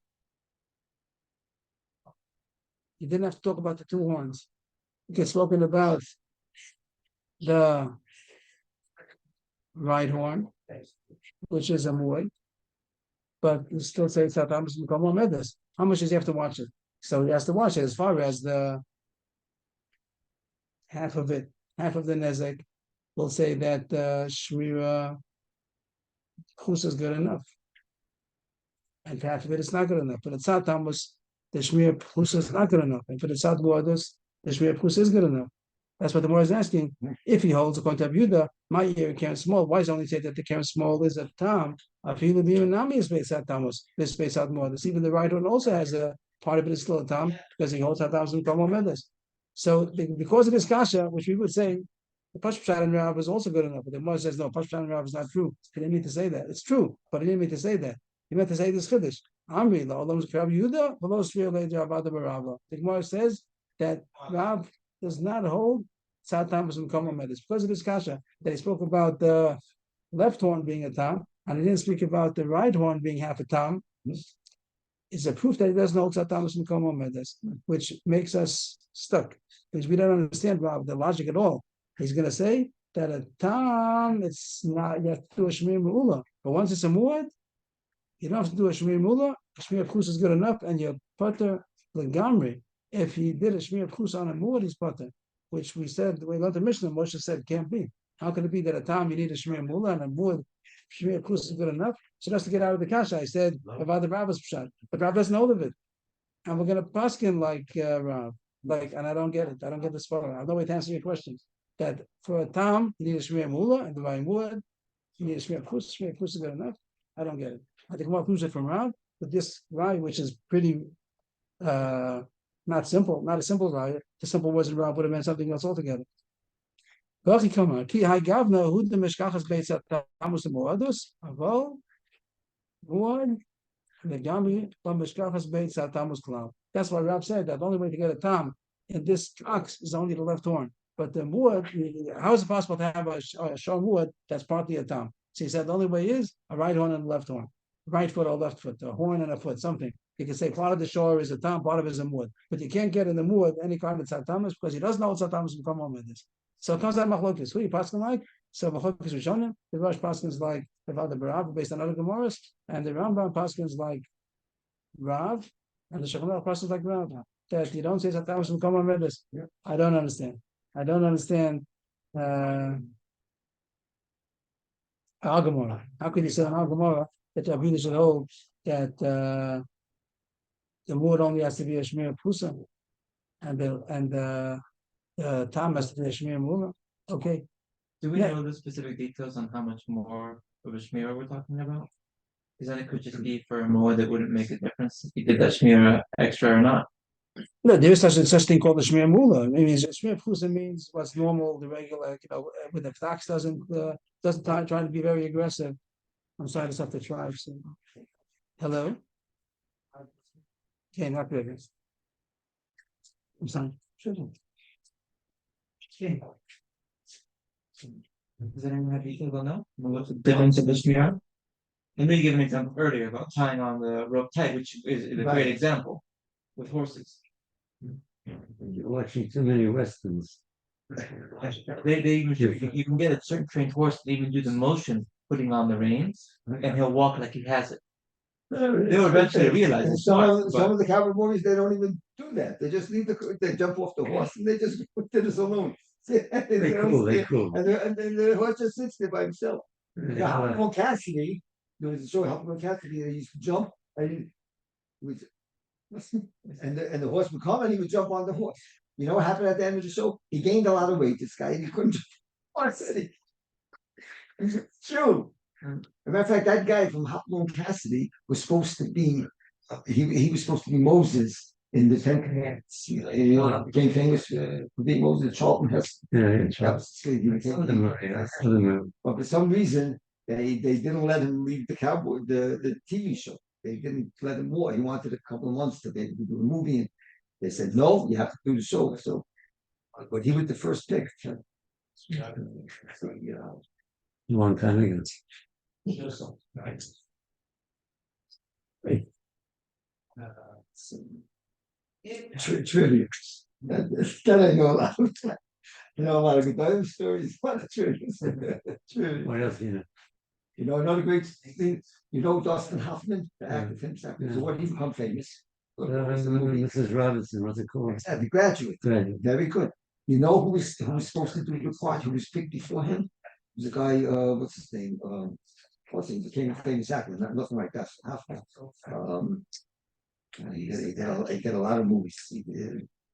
Speaker 1: you didn't have to talk about the two horns. You get spoken about the right horn, which is a Muad, but you still say Satamas and Koma Medas. How much does he have to watch it? So he has to watch it as far as the half of the Nezek will say that Shmira Chus is good enough. And half of it is not good enough. But the Tzad Tamus, the Shmir Chus is not good enough. And for the Tzad Guadus, the Shmir Chus is good enough. That's what the more is asking. If he holds according to Yehuda, my ear Karen small. Why does it only say that the Karen small is a tam? Afilu b'Yinami is based at Tamus. This based out more. This even the right one also has a part of it is still a tam because he holds at Tamus and Kamo Mendes. So because of this kasha, which we would say the Pashpashat and Rav is also good enough, but the Gemara says no, Pashpashat and Rav is not true. He didn't mean to say that. It's true, but he didn't mean to say that. He meant to say this Chiddush. Amri la olam Rav Yehuda v'lo Shmir le'Rav Ada Barava. The Gemara says that Rav does not hold Tzad Tamus and Kamo Medes because of this kasha that he spoke about the left horn being a tam, and he didn't speak about the right horn being half a tam. Is a proof that he doesn't hold Tzad Tamus and Kamo Medes, which makes us stuck because we don't understand Rav the logic at all. He's going to say that a tam it's not you have to do a Shmir Me'ula, but once it's a muad, you don't have to do a Shmir Me'ula. A Shmir Chus is good enough, and you putter legamri. If he did a Shmir Chus on a muad, he's putter. Which we said, we learned the Mishnah, Moshe said, can't be. How can it be that a time you need a Shmir Mula and a Muad, Shmir Kus is good enough? So that's to get out of the kasha. I said, about the Rabba's Pshat. But Rav doesn't know of it. And we're going to paskin like Rav. And I don't get it. I don't get the spot. I have no way to answer your question. That for a tam, you need a Shmir Mula, and the Muad, you need a Shmir Kus. Shmir Kus is good enough. I don't get it. I think more proves it from Rav, but this Rav, which is pretty not simple, not a simple raya. The simple words in Rav would have meant something else altogether. Ki hai gavna hu de meshkachas beitz tamus moados aval muad legami la meshkachas beitz tamus klau. That's why Rav said that the only way to get a tam in this ox is only the left horn. But the muad, how is it possible to have a shor muad that's partly a tam? So he said the only way is a right horn and a left horn, right foot or left foot, a horn and a foot, something. You can say part of the shore is a tam, part of it is a muad. But you can't get in the muad any kind of tzatamas because he doesn't know what tzatamas will come on with this. So it comes out machlokes. Who you paskin like? So machlokes Rishonim. The Rosh paskins like the Bava based on other Gemaras, and the Rambam paskins like Rav, and the Shulchan paskins like Rav. That you don't say tzatamas will come on with this. I don't understand. I don't understand. Al-Gemara. How could you say in Al-Gemara that Rabbi should hold that the muad only has to be a Shmir Pusa and the Tam has to be a Shmir Mula? Okay.
Speaker 4: Do we know the specific details on how much more of a shmira we're talking about? Because then it could just be for more that wouldn't make a difference if you did that shmira extra or not.
Speaker 1: No, there is such thing called the Shmir Mula. I mean, Shmir Pusa means what's normal, the regular, when the tax doesn't try to be very aggressive. I'm sorry, I just have to try. So. Hello? Okay, not good. I'm sorry.
Speaker 4: Okay. Does anyone have details on that? What's the difference of the shmira? I know you gave an example earlier about tying on the rope tight, which is a
Speaker 2: Right.
Speaker 4: great example with horses.
Speaker 3: You're watching too many westerns.
Speaker 4: They even you can get a certain trained horse to even do the motion putting on the reins, and he'll walk like he has it. They'll eventually realize
Speaker 2: And
Speaker 4: it's smart,
Speaker 2: some
Speaker 4: but
Speaker 2: of the cowboy movies, they don't even do that. They just leave they jump off the horse and they just put to the saloon.
Speaker 3: They're cool.
Speaker 2: And then the horse just sits there by himself.
Speaker 3: Yeah.
Speaker 2: Huckleberry Cassidy, there was a show, Huckleberry Cassidy, he used to jump and he was, and the horse would come and he would jump on the horse. You know what happened at the end of the show? He gained a lot of weight, this guy, and he couldn't jump on the horse. It's true. As a matter of fact, that guy from Huckleberry Cassidy was supposed to be, he was supposed to be Moses in the Ten Commandments. You know, became famous for being Moses, Charlton Heston. That was but for some reason, they didn't let him leave the cowboy, the TV show. They didn't let him more. He wanted a couple of months to be able to do the movie, and they said, no, you have to do the show. So, but he was the first pick. So,
Speaker 3: Long time ago.
Speaker 2: Trivia. That I know a lot of time. You know a lot of good time stories, a lot of trivia. Trivia.
Speaker 3: What else do you know?
Speaker 2: You know, another great thing, you know Dustin Hoffman, the actor, famous actor. So what he become famous?
Speaker 3: Mrs. Robinson, what's it called?
Speaker 2: The Graduate.
Speaker 3: Graduate.
Speaker 2: Very good. You know who was supposed to do the part? Who was picked before him? It was a guy. What's his name? What's his name? Became a famous actor. Nothing like that. He did a lot of movies.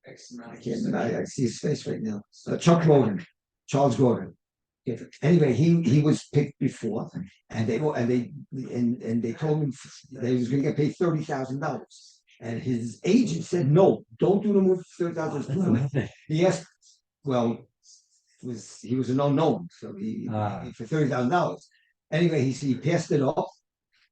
Speaker 2: I can't remember. I see his face right now. Chuck Gordon, Charles Gordon. Anyway, he was picked before, and they told him they was going to get paid $30,000. And his agent said, no, don't do the movie for $30,000. He asked, well, he was an unknown, so he for $30,000. Anyway, he passed it off,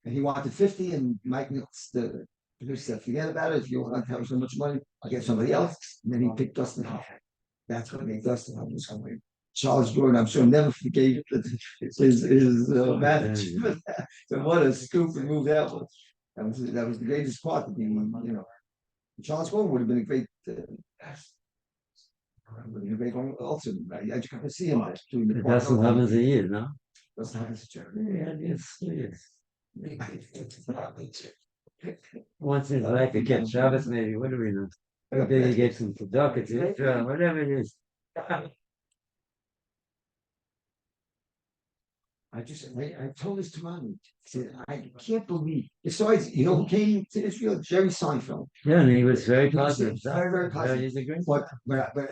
Speaker 2: and he wanted 50, and Mike Nichols, the producer, said, forget about it. If you want to have so much money, I'll get somebody else. And then he picked Dustin Hoffman. That's what made Dustin Hoffman somebody. Charles Gordon, I'm sure, never forgave his marriage. So what a stupid move that was. That was the greatest part of being, you know. Charles Gordon would have been a great, also. I just got to see him doing the part.
Speaker 3: That's what happens a year, no?
Speaker 2: That's not his job.
Speaker 3: Yeah, yes. Once in life, you get Shabbos, maybe. What do we know? Maybe you get some tzedakah, whatever it is.
Speaker 2: I told this to Mommy. I said, I can't believe. Besides, you know who came to Israel? Jerry Seinfeld.
Speaker 3: Yeah, and he was very positive.
Speaker 2: Very, very positive.
Speaker 3: He's a great.
Speaker 2: But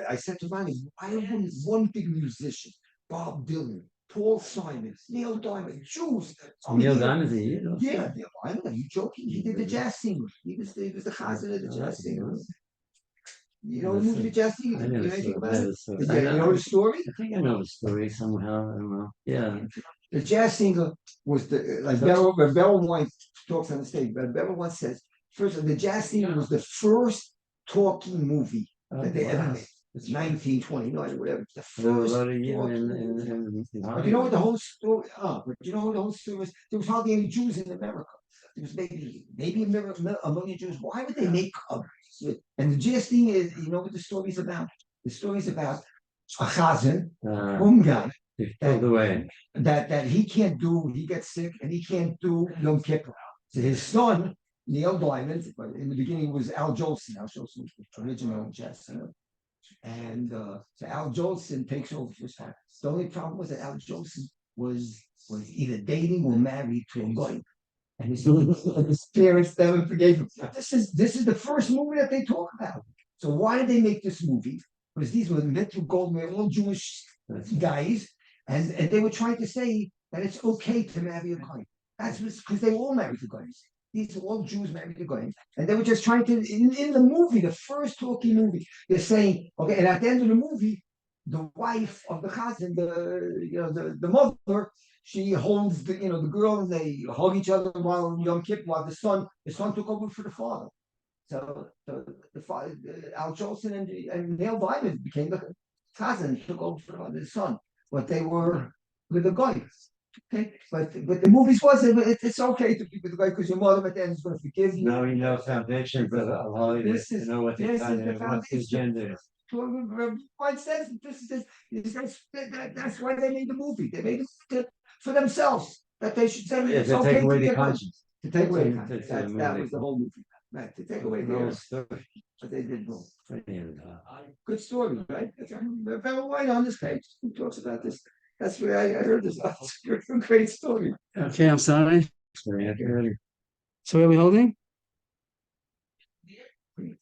Speaker 2: I said to Mommy, why wouldn't one big musician, Bob Dylan, Paul Simon, Neil Diamond, Jews?
Speaker 3: Neil Diamond's a year.
Speaker 2: Yeah, Neil Diamond. Are you joking? He did the jazz singer. He was the chazan of the jazz singer. You know, moved the jazz singer. You know anything about it? You know the story?
Speaker 3: I think I know the story somehow. I don't know. Yeah.
Speaker 2: The jazz singer was Beryl White talks on the stage. But Beryl White says, first, the jazz singer was the first talking movie that they ever made. It's 1929 or whatever. It's the first. But you know what the whole story? But you know what the whole story was? There was hardly any Jews in America. There was maybe a million Jews. Why would they make and the jazz thing is, you know what the story's about? The story's about a chazan, guy. That he can't do, he gets sick and he can't do Yom Kippur. So his son, Neil Diamond, but in the beginning was Al Jolson. Al Jolson was the original jazz singer. And so Al Jolson takes over for his father. The only problem was that Al Jolson was either dating or married to a guy. And his parents never forgave him. This is the first movie that they talk about. So why did they make this movie? Because these were Metro Goldman, all Jewish guys. And they were trying to say that it's okay to marry a guy. That's because they all married the guys. These are all Jews married the guys. And they were just trying to, in the movie, the first talking movie, they're saying, okay, and at the end of the movie, the wife of the chazan, the mother, she holds the girl and they hug each other while Yom Kippur, while the son took over for the father. So the father, Al Jolson and Neil Diamond became the Tazan took over for his son, but they were with the guy. Okay, but the movies was it's okay to be with the guy because your mother at the end is going to forgive you.
Speaker 3: Now we know foundation for the holiday.
Speaker 2: This is-
Speaker 3: You know what
Speaker 2: this is the
Speaker 3: what's the
Speaker 2: foundation.
Speaker 3: agenda is.
Speaker 2: White says that's why they made the movie. They made it for themselves. That they should say
Speaker 3: Yeah,
Speaker 2: it's
Speaker 3: to
Speaker 2: okay
Speaker 3: take away
Speaker 2: to
Speaker 3: the
Speaker 2: get hurt.
Speaker 3: conscience.
Speaker 2: To take away
Speaker 3: To-
Speaker 2: conscience.
Speaker 3: to
Speaker 2: That
Speaker 3: movie.
Speaker 2: was the whole movie. Right, to take away
Speaker 3: The whole
Speaker 2: the
Speaker 3: story.
Speaker 2: but they did wrong.
Speaker 3: And,
Speaker 2: Good story, right? Very white on this page. Who talks about this? That's where I heard this. It's a great story.
Speaker 1: Okay, I'm sorry.
Speaker 3: sorry,
Speaker 1: So where are we holding?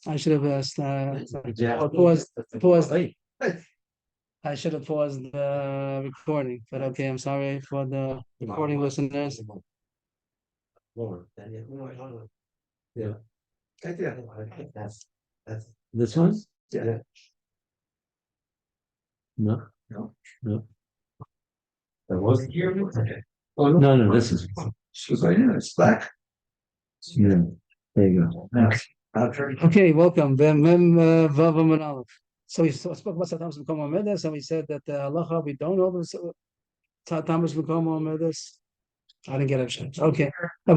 Speaker 1: I should have asked. Pause. I should have paused the recording, but okay, I'm sorry for the recording listeners.
Speaker 3: Yeah.
Speaker 2: That's
Speaker 3: This one?
Speaker 2: yeah.
Speaker 3: No.
Speaker 2: No.
Speaker 3: No.
Speaker 2: That wasn't here. Okay.
Speaker 3: Oh, no, this is.
Speaker 2: She was like, yeah, it's black.
Speaker 3: Yeah. There you go.
Speaker 1: Okay, welcome. Bava Manalef. So we spoke about Tamas B'Kom Medes, and we said that halacha we don't know this Tamas B'Kom Medes. I didn't get it. Okay. So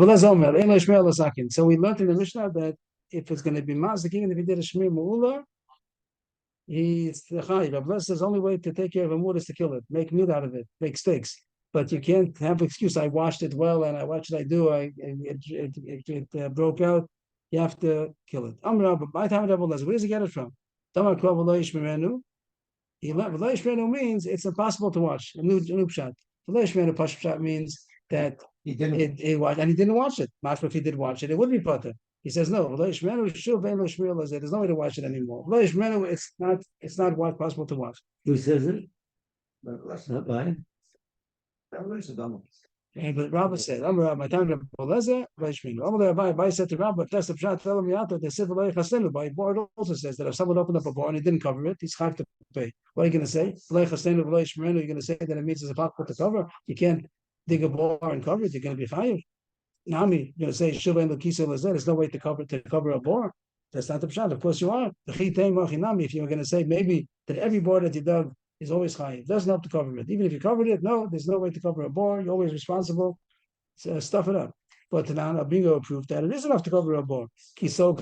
Speaker 1: we learned in the Mishnah that if it's going to be mazik, even if he did a shmir mu'ula, he's the chayiv. Rabbi says the only way to take care of a mood is to kill it, make meat out of it, make steaks. But you can't have an excuse. I washed it well, and what should I do? It broke out. You have to kill it. By time where does he get it from? Means it's impossible to watch. A new pshat. Pshat means that
Speaker 2: He didn't.
Speaker 1: it watched, and he didn't watch it. Not if he did watch it, it would be potter. He says no. There's no way to watch it anymore. It's not possible to watch.
Speaker 3: Who says it?
Speaker 2: Not
Speaker 3: by.
Speaker 1: But Rabbi said, my time to Bolezer, Rabbi said to Rabbi, that's the pshat, tell him out that the civil by board also says that if someone opened up a bar and he didn't cover it, he's chayav to pay. What are you going to say? You're going to say that it means it's impossible to cover. You can't dig a bar and cover it. You're going to be chayav. Nami, you're going to say Shiva and Lokisa Lazar. There's no way to cover a bar. That's not the pshat. Of course you are. If you're going to say maybe that every bar that you dug is always chayiv. It doesn't help to cover it. Even if you covered it, no, there's no way to cover a bar. You're always responsible. So stuff it up. But now bingo proved that it is enough to cover a bar. If someone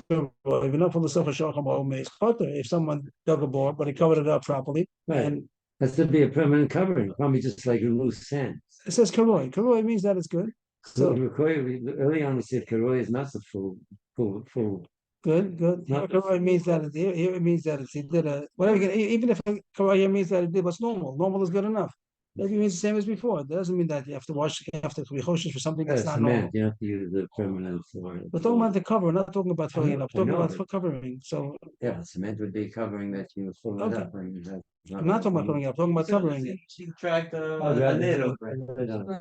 Speaker 1: dug a bar, but he covered it up properly,
Speaker 3: Right.
Speaker 1: and
Speaker 3: Has to be a permanent covering, probably just like a loose sand.
Speaker 1: it says karoi. Karoi means that it's good.
Speaker 3: So early on we said karoi is not the full.
Speaker 1: Good.
Speaker 3: Not-
Speaker 1: Karoi means that here it means that he did a whatever. Even if karoi here means that he did what's normal. Normal is good enough. Maybe it means the same as before. That doesn't mean that you have to wash. You have to be choshesh for something that's not normal.
Speaker 3: Cement, you have to use the permanent for it.
Speaker 1: We're talking about the cover. We're not talking about filling it up. We're
Speaker 3: I
Speaker 1: talking
Speaker 3: know.
Speaker 1: about covering. So
Speaker 3: Yeah, cement would be covering that you fill it
Speaker 1: Okay.
Speaker 3: up. And you have,
Speaker 1: I'm not talking about filling it up. I'm talking about covering it.
Speaker 4: She tracked the
Speaker 3: Oh, that
Speaker 4: lid
Speaker 3: is
Speaker 4: over it.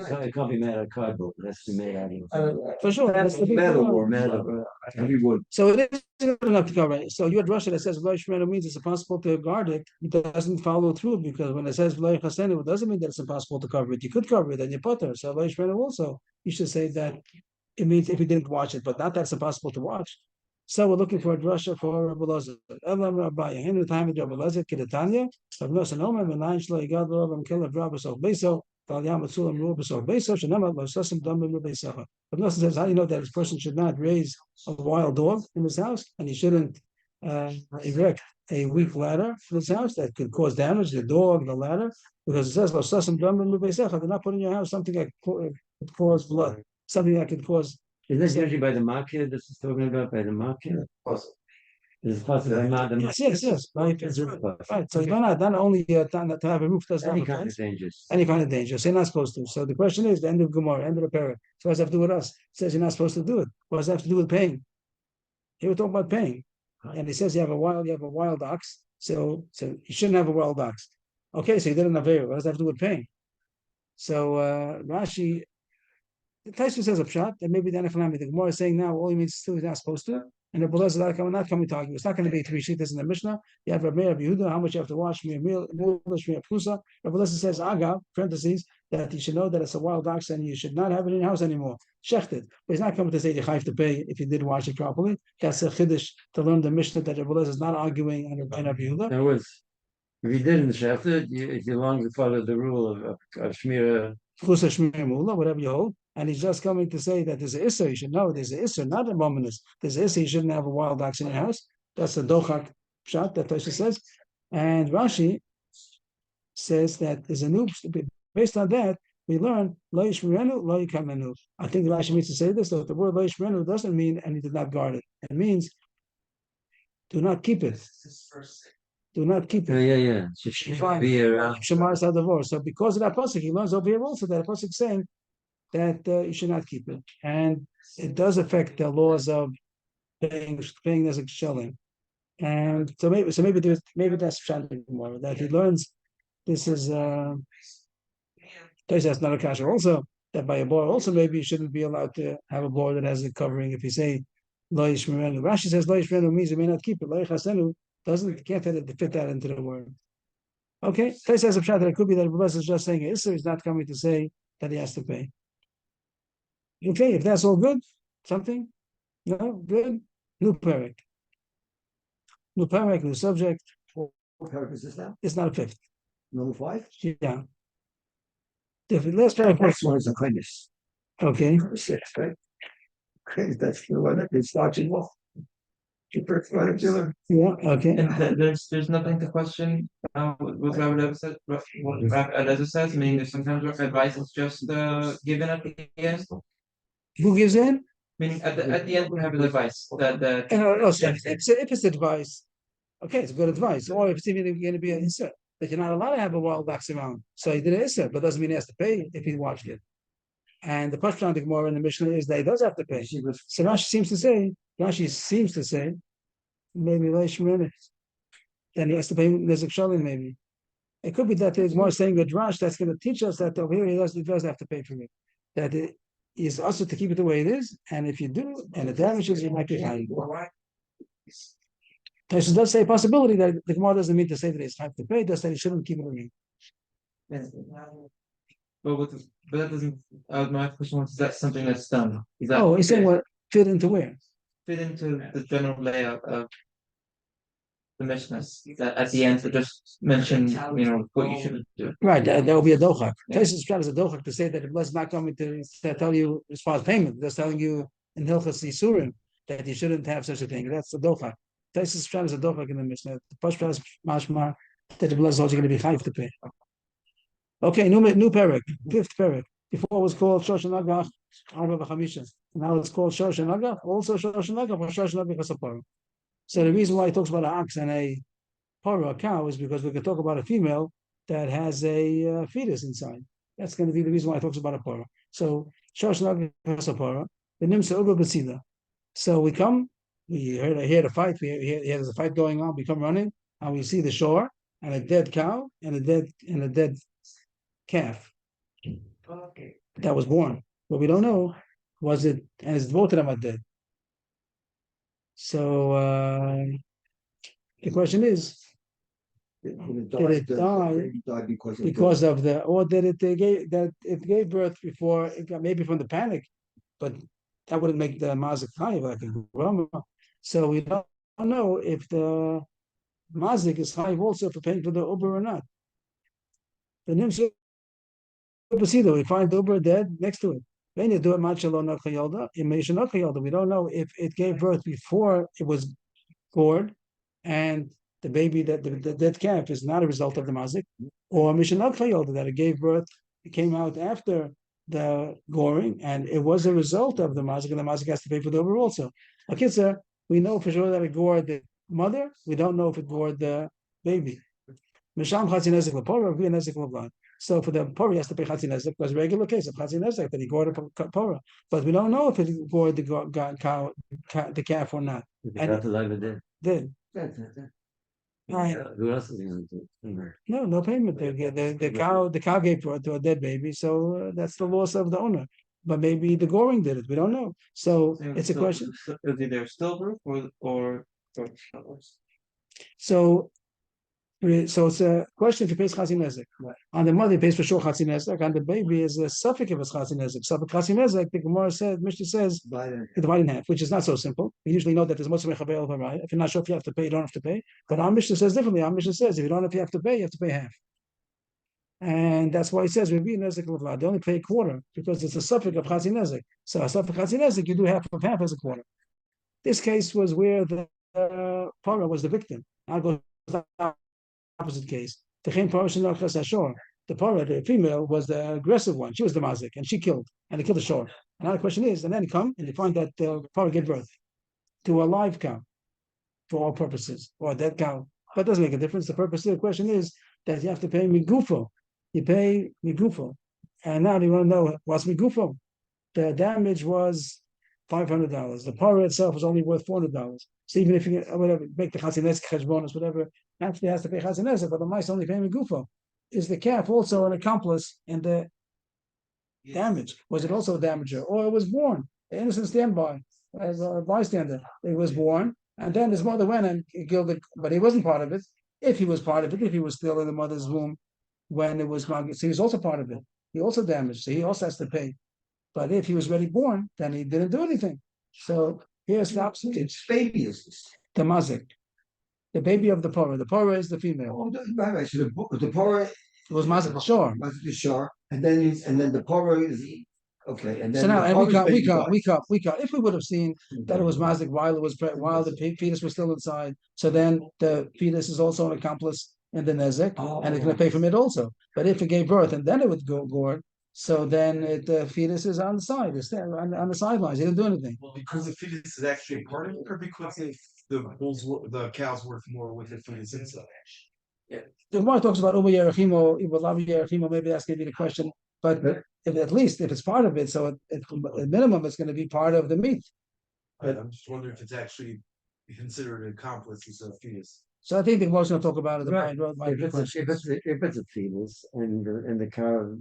Speaker 3: So it can't be made out of cardboard. It has to be made out of
Speaker 1: For sure. That's the big
Speaker 2: metal
Speaker 1: problem.
Speaker 2: or
Speaker 3: metal.
Speaker 2: heavy wood.
Speaker 1: So it is good enough to cover it. So your drasha that says V'lo Yishmeru means it's impossible to guard it. It doesn't follow through because when it says V'lo Yachasenu, it doesn't mean that it's impossible to cover it. You could cover it and you potter. So V'lo Yishmeru also, you should say that it means if you didn't watch it, but not that it's impossible to watch. So we're looking for a drasha for Rabbi Lozer. Elam Rabbi, in the time of Rabbi Lozer, Kidatanya, Rabbi Lozer Nomen, and Nine Shlo Yigad Lo Rabbi Killer Rabbi So Beso, Talyam Matzulam Ruba So Beso, Shanama Lo Sasim Damim Rabbi Secha. Rabbi Lozer says, how do you know that this person should not raise a wild dog in his house, and he shouldn't erect a weak ladder for his house that could cause damage to the dog, the ladder, because it says Lo Sasim Damim Rabbi Secha. Do not put in your house something that could cause blood, something that could cause.
Speaker 3: Is this usually by the market? This is talking about by the market? Is it possible not the market?
Speaker 1: Yes. Right. Right. So you're not only to have a roof doesn't
Speaker 3: Any
Speaker 1: have a
Speaker 3: kind of
Speaker 1: fence.
Speaker 3: dangerous.
Speaker 1: Any kind of danger. So you're not supposed to. So the question is the end of Gemara, end of the parrot. So what does that have to do with us? It says you're not supposed to do it. What does that have to do with paying? Here we're talking about paying. And it says you have a wild ox. So you shouldn't have a wild ox. Okay, so you did an Avera. What does that have to do with paying? So Rashi, the Taisva says a pshat, and maybe the Anachalami. The Gemara is saying now all he means to do is not supposed to. And the Belaz is not coming to argue. It's not going to be three shittas in the Mishnah. You have Rabbi Yehuda, how much you have to wash, Rabbi Prusa. Rabbi Belaz says, Aga, parentheses, that you should know that it's a wild ox and you should not have it in your house anymore. Shechted. But he's not coming to say you have to pay if you did wash it properly. That's a chiddush to learn the Mishnah that Rabbi Belaz is not arguing on Rabbi Yehuda.
Speaker 3: That was If you didn't shafted, if you long to follow the rule of Shmira.
Speaker 1: Whatever you hold, and he's just coming to say that there's an issur. You should know there's an issur, not a mominus. There's an issur. You shouldn't have a wild ox in your house. That's the dochak shot that Tosha says, and Rashi says that there's a new. Based on that, we learn lo yishmerenu, lo yikamenu. I think Rashi means to say this. That the word lo yishmerenu doesn't mean and he did not guard it. It means do not keep it. Do not keep it.
Speaker 3: Yeah.
Speaker 1: Shemar Sadavor. So because of that pasuk, he learns over here also that a pasuk saying that you should not keep it, and it does affect the laws of paying as a shelling. And so maybe that's something more that he learns. This is that's not a kasha. Also, that by a board, also maybe you shouldn't be allowed to have a board that has a covering. If you say lo yishmerenu, Rashi says lo yishmerenu means you may not keep it. Lo yichasenu can't fit that into the word. Okay, Tais says a pshat that it could be that Rabbi is just saying Issa is not coming to say that he has to pay. Okay, if that's all good, something, no, good, new parak. New parak, new subject.
Speaker 2: What paragraph is this now?
Speaker 1: It's not a fifth.
Speaker 2: Number 5?
Speaker 1: Yeah. Different. Let's try
Speaker 2: Next one is a kindness.
Speaker 1: Okay.
Speaker 2: Number 6, right? Okay, that's the one that is starting off.
Speaker 1: Yeah, okay.
Speaker 4: And there's nothing to question what Rabbi Eliezer said. What Rabbi Eliezer says. Meaning, there's sometimes advice is just given at the end.
Speaker 1: Who gives in?
Speaker 4: Meaning, at the end we have the advice that
Speaker 1: If it's advice, okay, it's good advice. Or if it's even going to be an insert, that you're not allowed to have a wild ox around. So he did an insert, but doesn't mean he has to pay if he watched it. And the question on the Gemara in the Mishnah is that he does have to pay. So Rashi seems to say, maybe then he has to pay Nezek Shalim, maybe. It could be that there's more saying the Drash that's going to teach us that over here he does have to pay for it. That it is also to keep it the way it is, and if you do, and it damages, you might be fine. Tosha does say a possibility that the Gemara doesn't mean to say that he's have to pay, just that he shouldn't keep it away.
Speaker 4: But that doesn't. My question was: is that something that's done? Is that
Speaker 1: he's saying what fit into where?
Speaker 4: Fit into the general layout of the Mishnahs? That at the end to just mention, what you should do.
Speaker 1: Right, that will be a dochak. Tosha's trying as a dochak to say that it was not coming to tell you as far as payment. That's telling you in Hilchas Yisurim that you shouldn't have such a thing. That's a dochak. Tosha's trying as a dochak in the Mishnah. The Pashto is mashma that the blood is also going to be chayv to pay. Okay, new parak, 5th parak. Before it was called Shoshan Agach, Arba V'Chamisha. Now it's called Shoshan Agach, also Shoshan Agach, or Shoshan Agach Hasapara. So the reason why he talks about an ox and a para, a cow, is because we can talk about a female that has a fetus inside. That's going to be the reason why he talks about a para. So Shoshan Agach Hasapara, the Nimsa Uba Basida. So we come, we hear a fight, there's a fight going on, we come running, and we see the shore, and a dead cow, and a dead calf that was born. But we don't know, was it, and both of them are dead. So the question is, did it die because of the, or did it gave birth before it got, maybe from the panic, but that wouldn't make the mazik chayiv like a grandma. So we don't know if the mazik is chayiv also for paying for the uber or not. The nimsa we find the uber dead next to it. We don't know if it gave birth before it was gored, and the baby the dead calf is not a result of the mazik, or mishanot chayolda that it gave birth, it came out after the goring, and it was a result of the mazik, and the mazik has to pay for the uber also. Okay, sir, we know for sure that it gored the mother. We don't know if it gored the baby. Misham chatzin nezek lepora, v'ya nezek levad. So for the pora, he has to pay chatzin nezek, because regular case of chatzin nezek that he gored a pora, but we don't know if it gored the calf or not. Did. Right.
Speaker 3: Who else is going to do?
Speaker 1: No payment. The cow gave birth to a dead baby, so that's the loss of the owner. But maybe the goring did it. We don't know. So it's a question.
Speaker 4: Is it their stillbirth or
Speaker 1: So So it's a question if he pays Chatzin Nezek. On the mother, he pays for sure Chatzin Nezek. On the baby, is a suffix if it's Chatzin Nezek. So, Chatzin Nezek, the Gemara said, Mishnah says, divide in half, which is not so simple. We usually know that there's most of Mechaber over right. If you're not sure if you have to pay, you don't have to pay. But our Mishnah says differently. Our Mishnah says, if you don't know if you have to pay half. And that's why it says, we read Nezek Levad. They only pay a quarter because it's a suffix of Chatzin Nezek. So, a suffix Chatzin Nezek, you do half of half as a quarter. This case was where the Parah was the victim. I'll go to the opposite case. The Parah, the female, was the aggressive one. She was the mazik, and she killed, and they killed the shore. And now the question is, and then you come and you find that the Parah gave birth to a live cow for all purposes, or a dead cow. But it doesn't make a difference. The purpose of the question is that you have to pay migufo. You pay migufo. And now you want to know what's migufo. The damage was $500. The Parah itself was only worth $400. So even if you whatever make the Chatzin Nezek bonus, whatever, actually has to pay Chatzin Nezek, but the mice only pay migufo. Is the calf also an accomplice in the damage? Was it also a damager, or it was born? The innocent standby as a bystander. It was born, and then his mother went and killed it, but he wasn't part of it. If he was part of it, if he was still in the mother's womb when it was, so he was also part of it. He also damaged, so he also has to pay. But if he was already born, then he didn't do anything. So here stops.
Speaker 2: Its baby is this.
Speaker 1: The mazik, the baby of the Parah. The Parah is the female.
Speaker 2: Oh, right. So the Parah
Speaker 1: It was mazik sure.
Speaker 2: Mazik the shore, and then the Parah is okay. And then
Speaker 1: So now,
Speaker 2: the
Speaker 1: and
Speaker 2: Parah's
Speaker 1: we
Speaker 2: baby
Speaker 1: cut. If we would have seen that it was mazik while the fetus was still inside, so then the fetus is also an accomplice in the nezek, and it's going to pay from it also. But if it gave birth and then it would go gored, so then the fetus is on the side, it's there on the sidelines. He didn't do anything.
Speaker 7: Well, because the fetus is actually a part of it, or because the cow's worth more with the fetus inside.
Speaker 1: The Gemara talks about Uba Yerachimo, Ibalavi Yerachimo. Maybe that's going to be the question. But if, at least if it's part of it, so at minimum, it's going to be part of the meat.
Speaker 7: I'm just wondering if it's actually considered an accomplice as a fetus.
Speaker 1: So I think the Gemara is going to talk about it.
Speaker 3: Right. If it's a fetus and the cow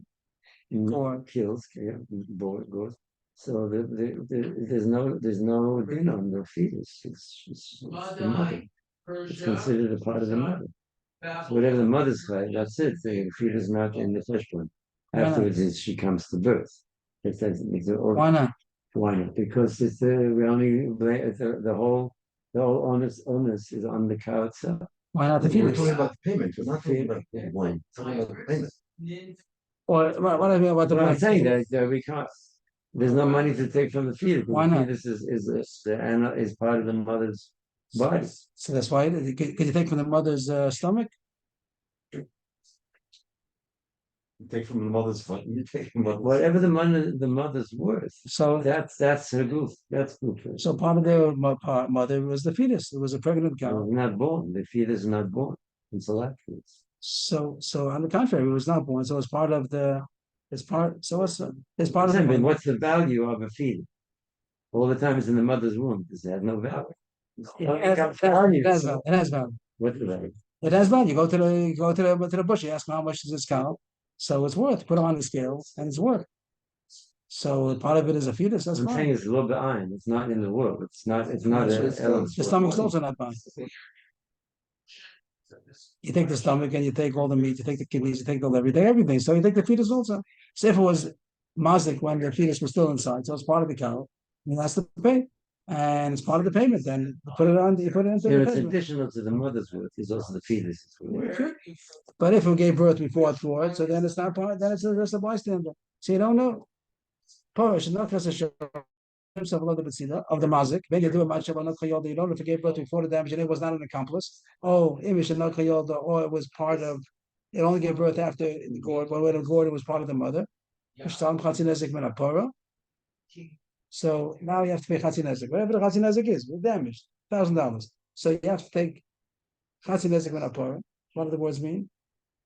Speaker 3: kills, goes. So there's no din on the fetus. It's the mother. It's considered a part of the mother. So whatever the mother's chai, that's it. The fetus is not in the firstborn. Afterwards, she comes to birth.
Speaker 1: Why not?
Speaker 3: Why not? Because it's the whole onus is on the cow itself.
Speaker 1: Why not the
Speaker 2: We're
Speaker 1: fetus?
Speaker 2: talking about the payment. We're not talking about the wine. We're talking about the payment.
Speaker 1: Or what I mean about the
Speaker 3: I'm saying that we can't. There's no money to take from the fetus.
Speaker 1: Why
Speaker 3: the
Speaker 1: not?
Speaker 3: fetus is part of the mother's body.
Speaker 1: So that's why. Could you take from the mother's stomach?
Speaker 7: You take from the mother's foot. You take from
Speaker 3: Whatever the mother's worth.
Speaker 1: So
Speaker 3: That's her goof. That's good.
Speaker 1: So part of their mother was the fetus. It was a pregnant cow.
Speaker 3: Not born. The fetus is not born until afterwards.
Speaker 1: So on the contrary, it was not born. So it's part of the. It's part. So it's part of
Speaker 3: But
Speaker 1: the.
Speaker 3: what's the value of a fetus? All the time it's in the mother's womb because it has no value.
Speaker 1: It has value.
Speaker 3: What's the value?
Speaker 1: It has value. You go to the bush. You ask them how much is this cow. So it's worth. Put them on the scales, and it's worth. So part of it is a fetus. That's
Speaker 3: I'm
Speaker 1: fine.
Speaker 3: saying it's low behind. It's not in the world. It's not an element.
Speaker 1: The stomach's also not fine. You take the stomach and you take all the meat, you take the kidneys, you take the liver, you take everything. So you take the fetus also. So if it was mazik when the fetus was still inside, so it's part of the cow, and that's the pay. And it's part of the payment, then you put it into the
Speaker 3: It's
Speaker 1: payment.
Speaker 3: additional to the mother's worth. It's also the fetus's worth.
Speaker 1: But if it gave birth before it's forward, so then it's not part, then it's just a bystander. So you don't know. Porish, not himself a little bit of the mazik. Then you do a match of not chayolda. You don't know if it gave birth before the damage and it was not an accomplice. Oh, imish and not chayolda, or it was part of. It only gave birth after the gourd. When it was gourd, it was part of the mother. So now you have to pay chatzin nezek. Whatever the chatzin nezek is, with damage, $1,000. So you have to take chatzin nezek min hapara. What do the words mean?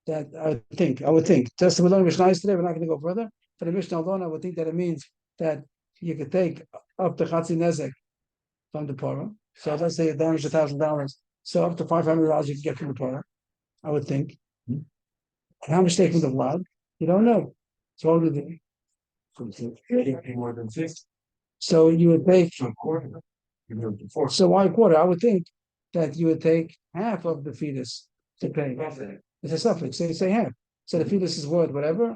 Speaker 1: That I would think. Just we learn Mishnah today. We're not going to go further. For the Mishnah alone, I would think that it means that you could take up to chatzin nezek from the Torah. So let's say it damaged $1,000. So up to $500 you can get from the Torah. I would think. And how much take from the blood? You don't know. So what would you do?
Speaker 7: more than 50.
Speaker 1: So you would take.
Speaker 7: So quarter.
Speaker 1: So why a quarter? I would think that you would take half of the fetus. to pay. It's a suffix. Say half. So the fetus is worth whatever,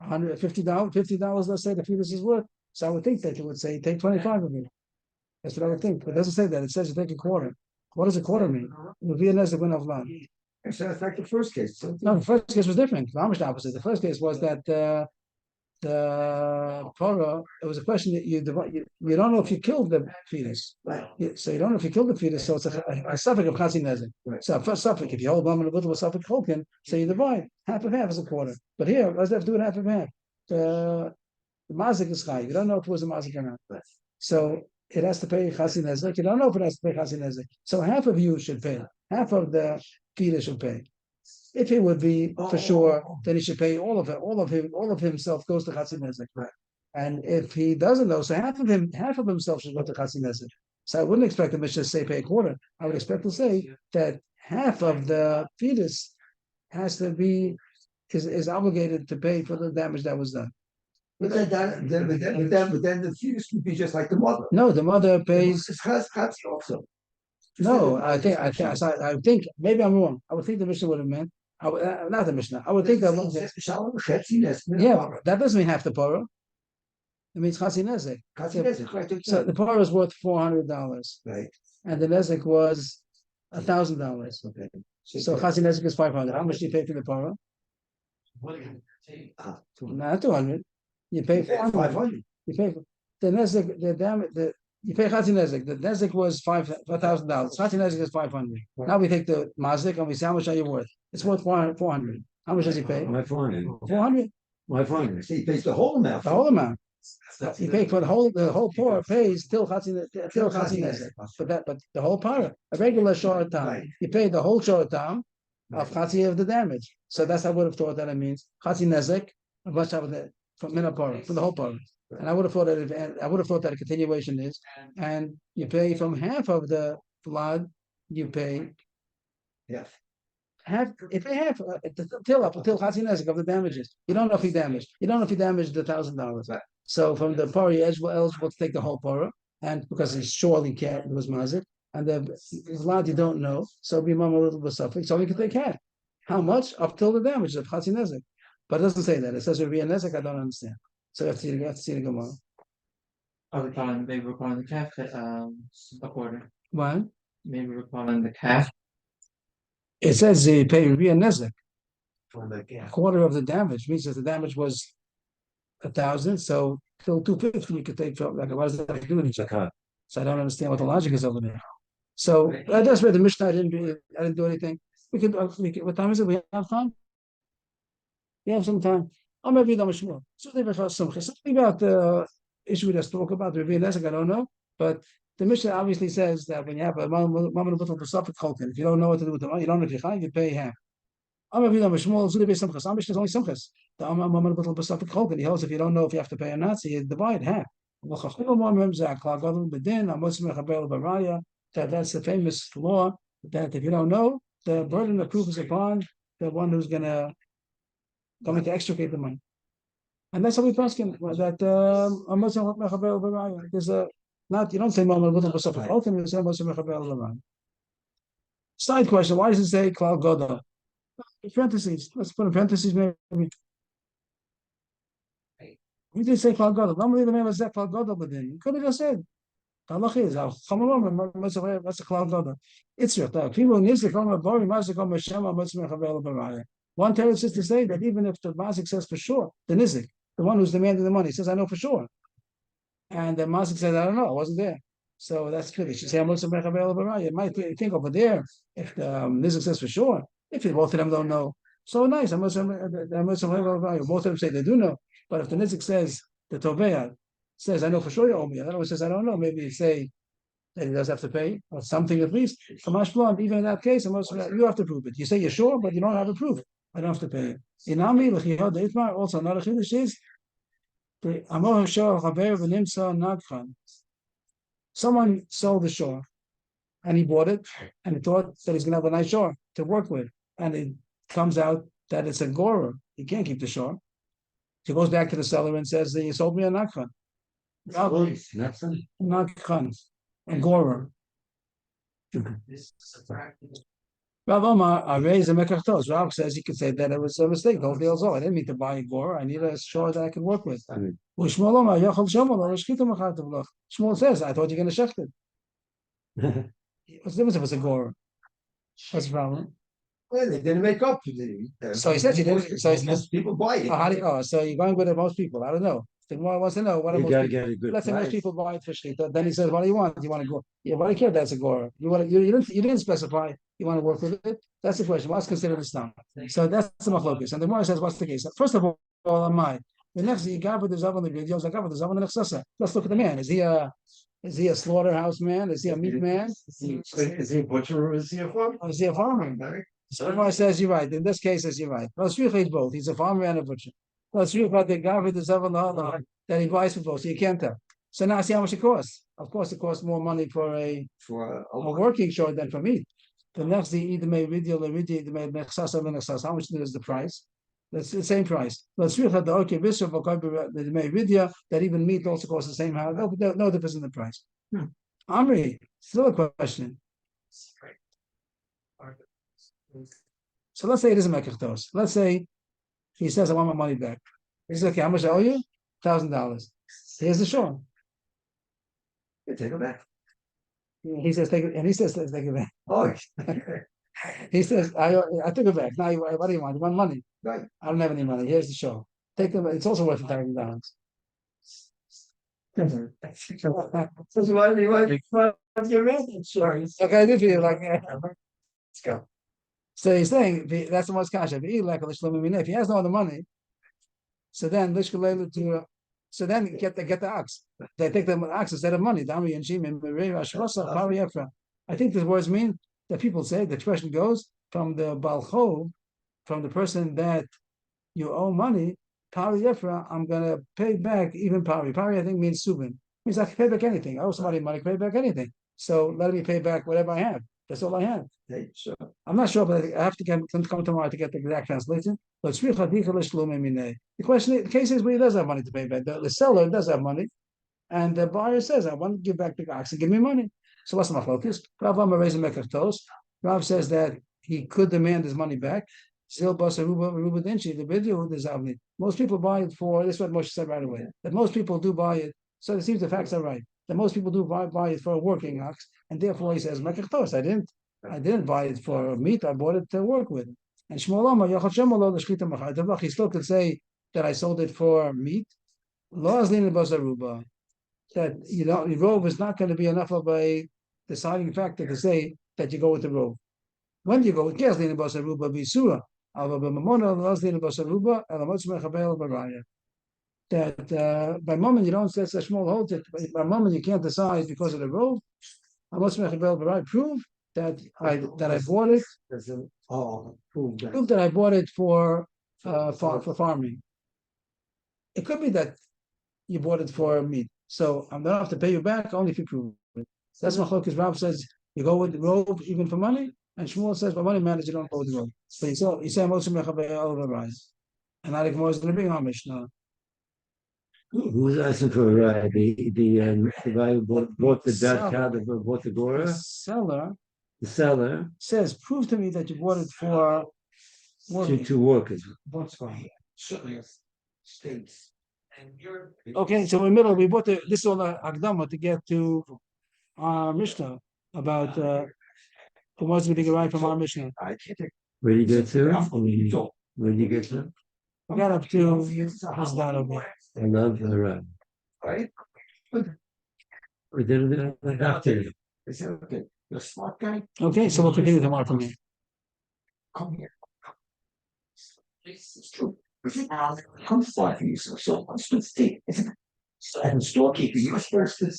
Speaker 1: $150, let's say the fetus is worth. So I would think that it would say take 25 of it. That's what I would think. But it doesn't say that. It says you take a quarter. What does a quarter mean? It would be a nezek when of land.
Speaker 2: So it's like the first case.
Speaker 1: No, the first case was different. The opposite. The first case was that the Torah, it was a question that you don't know if you killed the fetus.
Speaker 2: Right.
Speaker 1: So you don't know if you killed the fetus, so it's a suffix of Chatzi Nezek.
Speaker 2: Right.
Speaker 1: So first suffix, if you hold Bava with a suffix Cholkin, so you divide. Half of half is a quarter. But here, what does that have to do with half of half? The Mazik is Chai. You don't know if it was a Mazik or not.
Speaker 2: Right.
Speaker 1: So it has to pay Chatzi Nezek. You don't know if it has to pay Chatzi Nezek. So half of you should pay. Half of the fetus should pay. If it would be for sure, then he should pay all of it. All of himself goes to Chatzi Nezek.
Speaker 2: Right.
Speaker 1: And if he doesn't know, so half of himself should go to Chatzi Nezek. So I wouldn't expect him to just say pay a quarter. I would expect to say that half of the fetus has to be is obligated to pay for the damage that was done.
Speaker 2: But then the fetus would be just like the mother.
Speaker 1: No, the mother pays.
Speaker 2: It's Chatzi also.
Speaker 1: No, I think maybe I'm wrong. I would think the Mishnah would have meant. Not the Mishnah. I would think that. Yeah, that doesn't mean half the parah. It means Chatzi Nezek. So the parah is worth $400,
Speaker 2: Right.
Speaker 1: and the Nezek was $1,000.
Speaker 2: Okay.
Speaker 1: So Chatzi Nezek is $500. How much do you pay for the parah? Not 200. You pay 500. You pay the Nezek. The damage. You pay Chatzi Nezek. The Nezek was $5,000. Chatzi Nezek is 500. Now we take the Mazik and we say how much are you worth? It's worth 400. How much does he pay?
Speaker 3: My 400.
Speaker 1: 400.
Speaker 3: My 400.
Speaker 2: He pays the whole amount.
Speaker 1: The whole amount. He paid for the whole poor pays till Chatzi Nezek. But the whole para, a regular short time, you pay the whole short time of Chatzi of the damage. So that's how I would have thought that it means Chatzi Nezek, a bunch of the from Mina para, from the whole para. And I would have thought that a continuation is, and you pay from half of the blood, you pay half. You pay half until Chatzi Nezek of the damages. You don't know if he damaged. You don't know if he damaged the $1,000. So from the parah, you're eligible to take the whole parah, and because he surely can't, it was mazik, and the vlad you don't know, so be mum a little bit suffering. So we can take half. How much? Up till the damage of Chatzi Nezek. But it doesn't say that. It says it would be a Nezek. I don't understand. So you have to see the Gemara.
Speaker 4: Maybe we're calling the calf a quarter.
Speaker 1: Why?
Speaker 4: Maybe we're calling the calf.
Speaker 1: It says you pay a Nezek.
Speaker 2: A
Speaker 1: Quarter of the damage means that the damage was 1,000, so till 250 you could take from like what does that have to do with each other? So I don't understand what the logic is over there. So that's where the Mishnah I didn't do anything. We could what time is it? We have time? We have some time. I'm maybe the Mishmur. Something about the issue we just spoke about, the Rebbe Nezek, I don't know. But the Mishnah obviously says that when you have a moment of the Suffolk Cholkin, if you don't know what to do with the money, you don't know if you're high, you pay half. I'm maybe the Mishmur, Zudi Be Simchas. I'm is only Simchas. The moment of the Suffolk Cholkin, he holds if you don't know if you have to pay or not, so you divide half. That's the famous law that if you don't know, the burden of proof is upon the one who's going to extricate the money. And that's how we ask him that there's a not you don't say you say side question, why does it say Klal Gadol? Parentheses. Let's put in parentheses maybe. We did say Klal Gadol. Normally the name was Klal Gadol, but then you could have just said Halach is that's a Klal Gadol. It's your thought. People need to come about one teretz is to say that even if the Mazik says for sure, the Nizik, the one who's demanding the money, says, I know for sure. And the Mazik says, I don't know, I wasn't there. So that's clear. You should say, you might think over there, if the Nizik says for sure, if both of them don't know. So nice, both of them say they do know. But if the Nizik says, the Toveya says, I know for sure you owe me, the other one says, I don't know, maybe you say that he does have to pay, or something at least. Even in that case, you have to prove it. You say you're sure, but you don't have to prove it. I don't have to pay it. Inami, also another chiddush is someone sold the shore and he bought it and he thought that he's going to have a nice shore to work with. And it comes out that it's a gorer. He can't keep the shore. He goes back to the seller and says, you sold me a nakhan. Nakhan, a gorer. Rav Omar, I raised a mekachtos. Rav says you could say that it was a mistake. The whole deal's all. I didn't mean to buy a gore. I need a shore that I can work with. Shmuel Omar, Yochel Shomol, or Shkita Machatav Loch. Shmuel says, I thought you're going to shecht it. What's the difference if it's a gore? What's the problem?
Speaker 2: Well, they didn't make up for it.
Speaker 1: So he said he didn't. So he says,
Speaker 2: Most people buy it.
Speaker 1: so you're going with it, most people. I don't know. The Gemara wants to know what are
Speaker 3: You
Speaker 1: most
Speaker 3: gotta
Speaker 1: people.
Speaker 3: get a good
Speaker 1: Let's say most
Speaker 3: price.
Speaker 1: people buy it for shechita. Then he says, "What do you want? Do you want to go? Yeah, what do you care? That's a gore. You didn't specify. You want to work with it. That's the question. What's considered a stam? So that's the machlokus. And the Gemara says, what's the case? First of all, Amai. The next you got with the zavan the videos. I got with the zavan the nechsasa. Let's look at the man. Is he a slaughterhouse man? Is he a meat man?
Speaker 7: Is he a butcher or is he a farmer?
Speaker 1: Or is he a farmer? So the Gemara says you're right. In this case, you're right. Well, Shricha both. He's a farmer and a butcher. Well, Shricha the guy with the zavan that he buys for both, so you can't tell. So now see how much it costs. Of course, it costs more money for a working short than for meat. The next the either may video the video may nechsasa. How much is the price? That's the same price. Let's read the okay bishop the may video that even meat also costs the same. No difference in the price. Amri, still a question. So let's say it is a mekachtos. Let's say he says, I want my money back. He says, okay, how much I owe you? $1,000. Here's the shore.
Speaker 2: You take it back.
Speaker 1: He says, take it, and he says, take it back.
Speaker 2: Oh,
Speaker 1: He says, I took it back. Now, what do you want? You want money?
Speaker 2: right.
Speaker 1: I don't have any money. Here's the show. Take them. It's also worth $1,000.
Speaker 2: That's why you want your insurance.
Speaker 1: Okay, I did feel like, let's go. So he's saying that's the most kasha. If he has no other money, so then so then get the ox. They take the ox instead of money. I think the words mean that people say the expression goes from the balchov, from the person that you owe money. Pari Yefra, I'm gonna pay back even pari. Pari I think means subin. Means I can pay back anything. I owe somebody money, I can pay back anything. So let me pay back whatever I have. That's all I have.
Speaker 2: Hey, sure.
Speaker 1: I'm not sure, but I have to come tomorrow to get the exact translation. But the question, the case is where he does have money to pay back. The seller does have money, and the buyer says, "I want to give back the ox and give me money." So what's my focus? Rav says that he could demand his money back. The video most people buy it for. This is what Moshe said right away. That most people do buy it. So it seems the facts are right. That most people do buy it for a working ox, and therefore he says, "Mekachtos." I didn't buy it for meat. I bought it to work with. And he still could say that I sold it for meat. That the robe is not going to be enough of a deciding factor to say that you go with the robe. When you go with Keslin Basaruba Bisura, that by moment you don't say such small holds it, by moment you can't decide because of the robe. Prove that I bought it. Prove that I bought it for farming. It could be that you bought it for meat, so I don't have to pay you back only if you prove it. That's what Chalkis Rav says. You go with the robe even for money, and Shmuel says, "By money matters, you don't go with the robe." But he said, and I think more is going to bring our Mishnah.
Speaker 3: Who's asking for a ride? The guy who bought the dad cow that bought the Gora? The seller
Speaker 1: says, prove to me that you bought it for
Speaker 3: two workers.
Speaker 1: Okay, so in the middle, we bought this is all the Agdama to get to our Mishnah about who wants to be right from our Mishnah.
Speaker 3: Where do you get to? Where do you get to?
Speaker 1: We got up to this down over.
Speaker 3: I love the ride.
Speaker 2: Right?
Speaker 3: We did it after.
Speaker 2: They said, okay, you're a smart guy.
Speaker 1: Okay, so we'll continue tomorrow from here.
Speaker 2: Come here. It's true. Come fly for you, so I'm supposed to stay. And storekeeper, you're supposed to